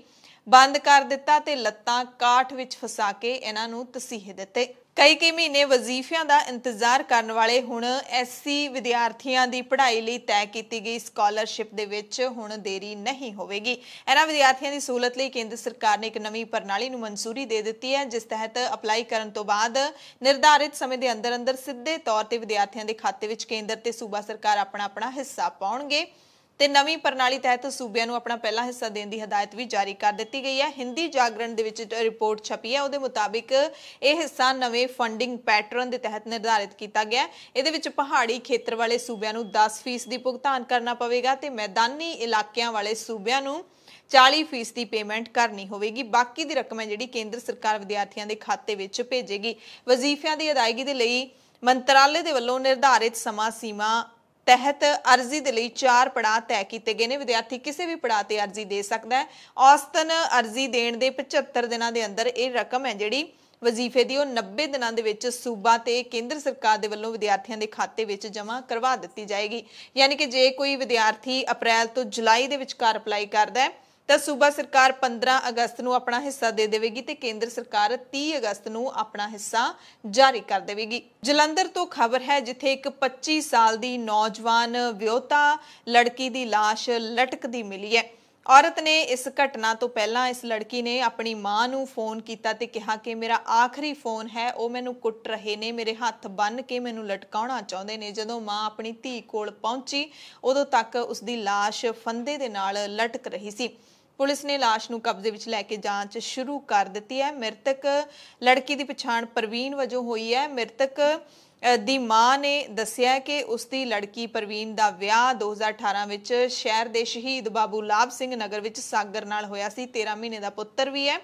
ਬੰਦ ਕਰ ਦਿੱਤਾ ਤੇ ਲੱਤਾਂ ਕਾਠ ਵਿੱਚ ਫਸਾ ਕੇ ਇਹਨਾਂ ਨੂੰ ਤਸੀਹੇ ਦਿੱਤੇ। ਕਈ ਮਹੀਨੇ ਵਜ਼ੀਫਿਆਂ ਦਾ ਇੰਤਜ਼ਾਰ ਕਰਨ ਵਾਲੇ ਹੁਣ ਐਸਸੀ ਵਿਦਿਆਰਥੀਆਂ ਦੀ ਪੜ੍ਹਾਈ ਲਈ ਤੈਅ ਕੀਤੀ ਗਈ ਸਕਾਲਰਸ਼ਿਪ ਦੇ ਵਿੱਚ ਹੁਣ ਦੇਰੀ ਨਹੀਂ ਹੋਵੇਗੀ। ਇਹਨਾਂ ਵਿਦਿਆਰਥੀਆਂ ਦੀ ਸਹੂਲਤ ਲਈ ਕੇਂਦਰ ਸਰਕਾਰ ਨੇ ਇੱਕ ਨਵੀਂ ਪ੍ਰਣਾਲੀ ਨੂੰ ਮਨਜ਼ੂਰੀ ਦੇ ਦਿੱਤੀ ਹੈ, ਜਿਸ ਤਹਿਤ ਅਪਲਾਈ ਕਰਨ ਤੋਂ ਬਾਅਦ ਨਿਰਧਾਰਿਤ ਸਮੇਂ ਦੇ ਅੰਦਰ ਸਿੱਧੇ ਤੌਰ ਤੇ ਵਿਦਿਆਰਥੀਆਂ ਦੇ ਖਾਤੇ ਵਿੱਚ ਕੇਂਦਰ ਤੇ ਸੂਬਾ ਸਰਕਾਰ ਆਪਣਾ ਹਿੱਸਾ ਪਾਉਣਗੇ ਤੇ ਨਵੀਂ ਪ੍ਰਣਾਲੀ ਤਹਿਤ ਸੂਬਿਆਂ ਨੂੰ ਆਪਣਾ ਪਹਿਲਾ ਹਿੱਸਾ ਦੇਣ ਦੀ ਹਦਾਇਤ ਵੀ ਜਾਰੀ ਕਰ ਦਿੱਤੀ ਗਈ ਹੈ। ਹਿੰਦੀ ਜਾਗਰਣ ਦੇ ਵਿੱਚ ਰਿਪੋਰਟ ਛਪੀ ਹੈ, ਉਹਦੇ ਮੁਤਾਬਿਕ ਇਹ ਹਿੱਸਾ ਨਵੇਂ ਫੰਡਿੰਗ ਪੈਟਰਨ ਦੇ ਤਹਿਤ ਨਿਰਧਾਰਿਤ ਕੀਤਾ ਗਿਆ। ਇਹਦੇ ਵਿੱਚ ਪਹਾੜੀ ਖੇਤਰ ਵਾਲੇ ਸੂਬਿਆਂ ਨੂੰ 10% ਦੀ ਭੁਗਤਾਨ ਕਰਨਾ ਪਵੇਗਾ ਤੇ ਮੈਦਾਨੀ ਇਲਾਕਿਆਂ ਵਾਲੇ ਸੂਬਿਆਂ ਨੂੰ 40% ਦੀ ਪੇਮੈਂਟ ਕਰਨੀ ਹੋਵੇਗੀ। ਬਾਕੀ ਦੀ ਰਕਮ ਹੈ ਜਿਹੜੀ ਕੇਂਦਰ ਸਰਕਾਰ ਵਿਦਿਆਰਥੀਆਂ ਦੇ ਖਾਤੇ ਵਿੱਚ ਭੇਜੇਗੀ। ਵਜ਼ੀਫਿਆਂ ਦੀ ਅਦਾਇਗੀ ਦੇ ਲਈ ਮੰਤਰਾਲੇ ਦੇ ਵੱਲੋਂ ਨਿਰਧਾਰਿਤ ਸਮਾਂ ਸੀਮਾ ਤਹਿਤ ਅਰਜ਼ੀ ਦੇ ਲਈ 4 ਪੜਾਅ ਤੈਅ ਕੀਤੇ ਗਏ ਨੇ। ਵਿਦਿਆਰਥੀ ਕਿਸੇ ਵੀ ਪੜਾਅ ਤੇ ਅਰਜ਼ੀ ਦੇ ਸਕਦਾ ਹੈ। ਔਸਤਨ ਅਰਜ਼ੀ ਦੇਣ ਦੇ 75 ਦਿਨਾਂ ਦੇ ਅੰਦਰ ਇਹ ਰਕਮ ਹੈ ਜਿਹੜੀ ਵਜ਼ੀਫੇ ਦੀ ਉਹ 90 ਦਿਨਾਂ ਦੇ ਵਿੱਚ ਸੂਬਾ ਤੇ ਕੇਂਦਰ ਸਰਕਾਰ ਦੇ ਵੱਲੋਂ ਵਿਦਿਆਰਥੀਆਂ ਦੇ ਖਾਤੇ ਵਿੱਚ ਜਮ੍ਹਾਂ ਕਰਵਾ ਦਿੱਤੀ ਜਾਏਗੀ। ਯਾਨੀ ਕਿ ਜੇ ਕੋਈ ਵਿਦਿਆਰਥੀ ਅਪ੍ਰੈਲ ਤੋਂ ਜੁਲਾਈ ਦੇ ਵਿਚਕਾਰ ਅਪਲਾਈ ਕਰਦਾ ਹੈ ਤਾਂ ਸੂਬਾ ਸਰਕਾਰ 15 ਅਗਸਤ ਨੂੰ ਆਪਣਾ ਹਿੱਸਾ ਦੇ ਦੇਵੇਗੀ ਤੇ ਕੇਂਦਰ ਸਰਕਾਰ 30 ਅਗਸਤ ਨੂੰ ਆਪਣਾ ਹਿੱਸਾ ਜਾਰੀ ਕਰ ਦੇਵੇਗੀ। ਜਲੰਧਰ ਤੋਂ ਖਬਰ ਹੈ, ਜਿੱਥੇ ਇੱਕ 25 ਸਾਲ ਦੀ ਨੌਜਵਾਨ ਵਿਆਹੁਤਾ ਲੜਕੀ ਦੀ ਲਾਸ਼ ਲਟਕਦੀ ਮਿਲੀ ਹੈ। ਔਰਤ ਨੇ ਇਸ ਘਟਨਾ ਤੋਂ ਪਹਿਲਾਂ ਇਸ ਲੜਕੀ ਨੇ ਆਪਣੀ ਮਾਂ ਨੂੰ ਫੋਨ ਕੀਤਾ ਤੇ ਕਿਹਾ ਕਿ ਮੇਰਾ ਆਖਰੀ ਫੋਨ ਹੈ, ਉਹ ਮੈਨੂੰ ਕੁੱਟ ਰਹੇ ਨੇ, ਮੇਰੇ ਹੱਥ ਬੰਨ੍ਹ ਕੇ ਮੈਨੂੰ ਲਟਕਾਉਣਾ ਚਾਹੁੰਦੇ ਨੇ। ਜਦੋਂ ਮਾਂ ਆਪਣੀ ਧੀ ਕੋਲ ਪਹੁੰਚੀ ਉਦੋਂ ਤੱਕ ਉਸ ਦੀ ਲਾਸ਼ ਫੰਦੇ ਦੇ ਨਾਲ ਲਟਕ ਰਹੀ ਸੀ। ਪੁਲਿਸ ਨੇ ਲਾਸ਼ ਨੂੰ ਕਬਜ਼ੇ ਵਿੱਚ ਲੈ ਕੇ ਜਾਂਚ ਸ਼ੁਰੂ ਕਰ ਦਿੱਤੀ ਹੈ। ਮ੍ਰਿਤਕ ਲੜਕੀ ਦੀ ਪਛਾਣ ਪ੍ਰਵੀਨ ਵਜੋਂ ਹੋਈ ਹੈ। ਮ੍ਰਿਤਕ ਦੀ ਮਾਂ ਨੇ ਦੱਸਿਆ ਕਿ ਉਸ ਦੀ ਲੜਕੀ ਪ੍ਰਵੀਨ ਦਾ ਵਿਆਹ 2018 ਵਿੱਚ ਸ਼ਹਿਰ ਦੇ ਸ਼ਹੀਦ ਬਾਬੂ ਲਾਭ ਸਿੰਘ ਨਗਰ ਵਿੱਚ ਸਾਗਰ ਨਾਲ ਹੋਇਆ ਸੀ। 13 ਮਹੀਨੇ ਦਾ ਪੁੱਤਰ ਵੀ ਹੈ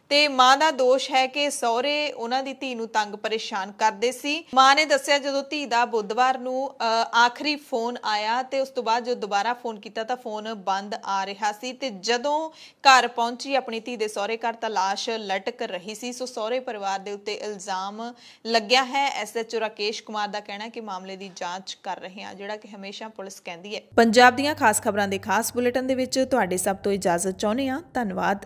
ਤੇ ਮਾਂ ਦਾ ਦੋਸ਼ ਹੈ ਕਿ ਸਹੁਰੇ ਉਹਨਾਂ ਦੀ ਧੀ ਨੂੰ ਤੰਗ ਪਰੇਸ਼ਾਨ ਕਰਦੇ ਸੀ। ਮਾਂ ਨੇ ਦੱਸਿਆ ਜਦੋਂ ਧੀ ਦਾ ਬੁੱਧਵਾਰ ਨੂੰ ਆਖਰੀ ਫੋਨ ਆਇਆ ਤੇ ਉਸ ਤੋਂ ਬਾਅਦ ਜਦੋਂ ਦੁਬਾਰਾ ਫੋਨ ਕੀਤਾ ਤਾਂ ਫੋਨ ਬੰਦ ਆ ਰਿਹਾ ਸੀ ਤੇ ਜਦੋਂ ਘਰ ਪਹੁੰਚੀ ਆਪਣੀ ਧੀ ਦੇ ਸਹੁਰੇ ਘਰ ਤਾਂ ਲਾਸ਼ ਲਟਕ ਰਹੀ ਸੀ। ਸੋ ਸਹੁਰੇ ਪਰਿਵਾਰ ਦੇ ਉੱਤੇ ਇਲਜ਼ਾਮ ਲੱਗਿਆ ਹੈ। ਐਸਐਚਓ ਰਾਕੇਸ਼ ਕੁਮਾਰ ਦਾ ਕਹਿਣਾ ਹੈ ਕਿ ਮਾਮਲੇ ਦੀ ਜਾਂਚ ਕਰ ਰਹੇ ਹਾਂ, ਜਿਹੜਾ ਕਿ ਹਮੇਸ਼ਾ ਪੁਲਿਸ ਕਹਿੰਦੀ ਹੈ। ਪੰਜਾਬ ਦੀਆਂ ਖਾਸ ਖਬਰਾਂ ਦੇ ਖਾਸ ਬੁਲੇਟਿਨ ਦੇ ਵਿੱਚ ਤੁਹਾਡੇ ਸਭ ਤੋਂ ਇਜਾਜ਼ਤ ਚਾਹੁੰਦੇ ਹਾਂ। ਧੰਨਵਾਦ।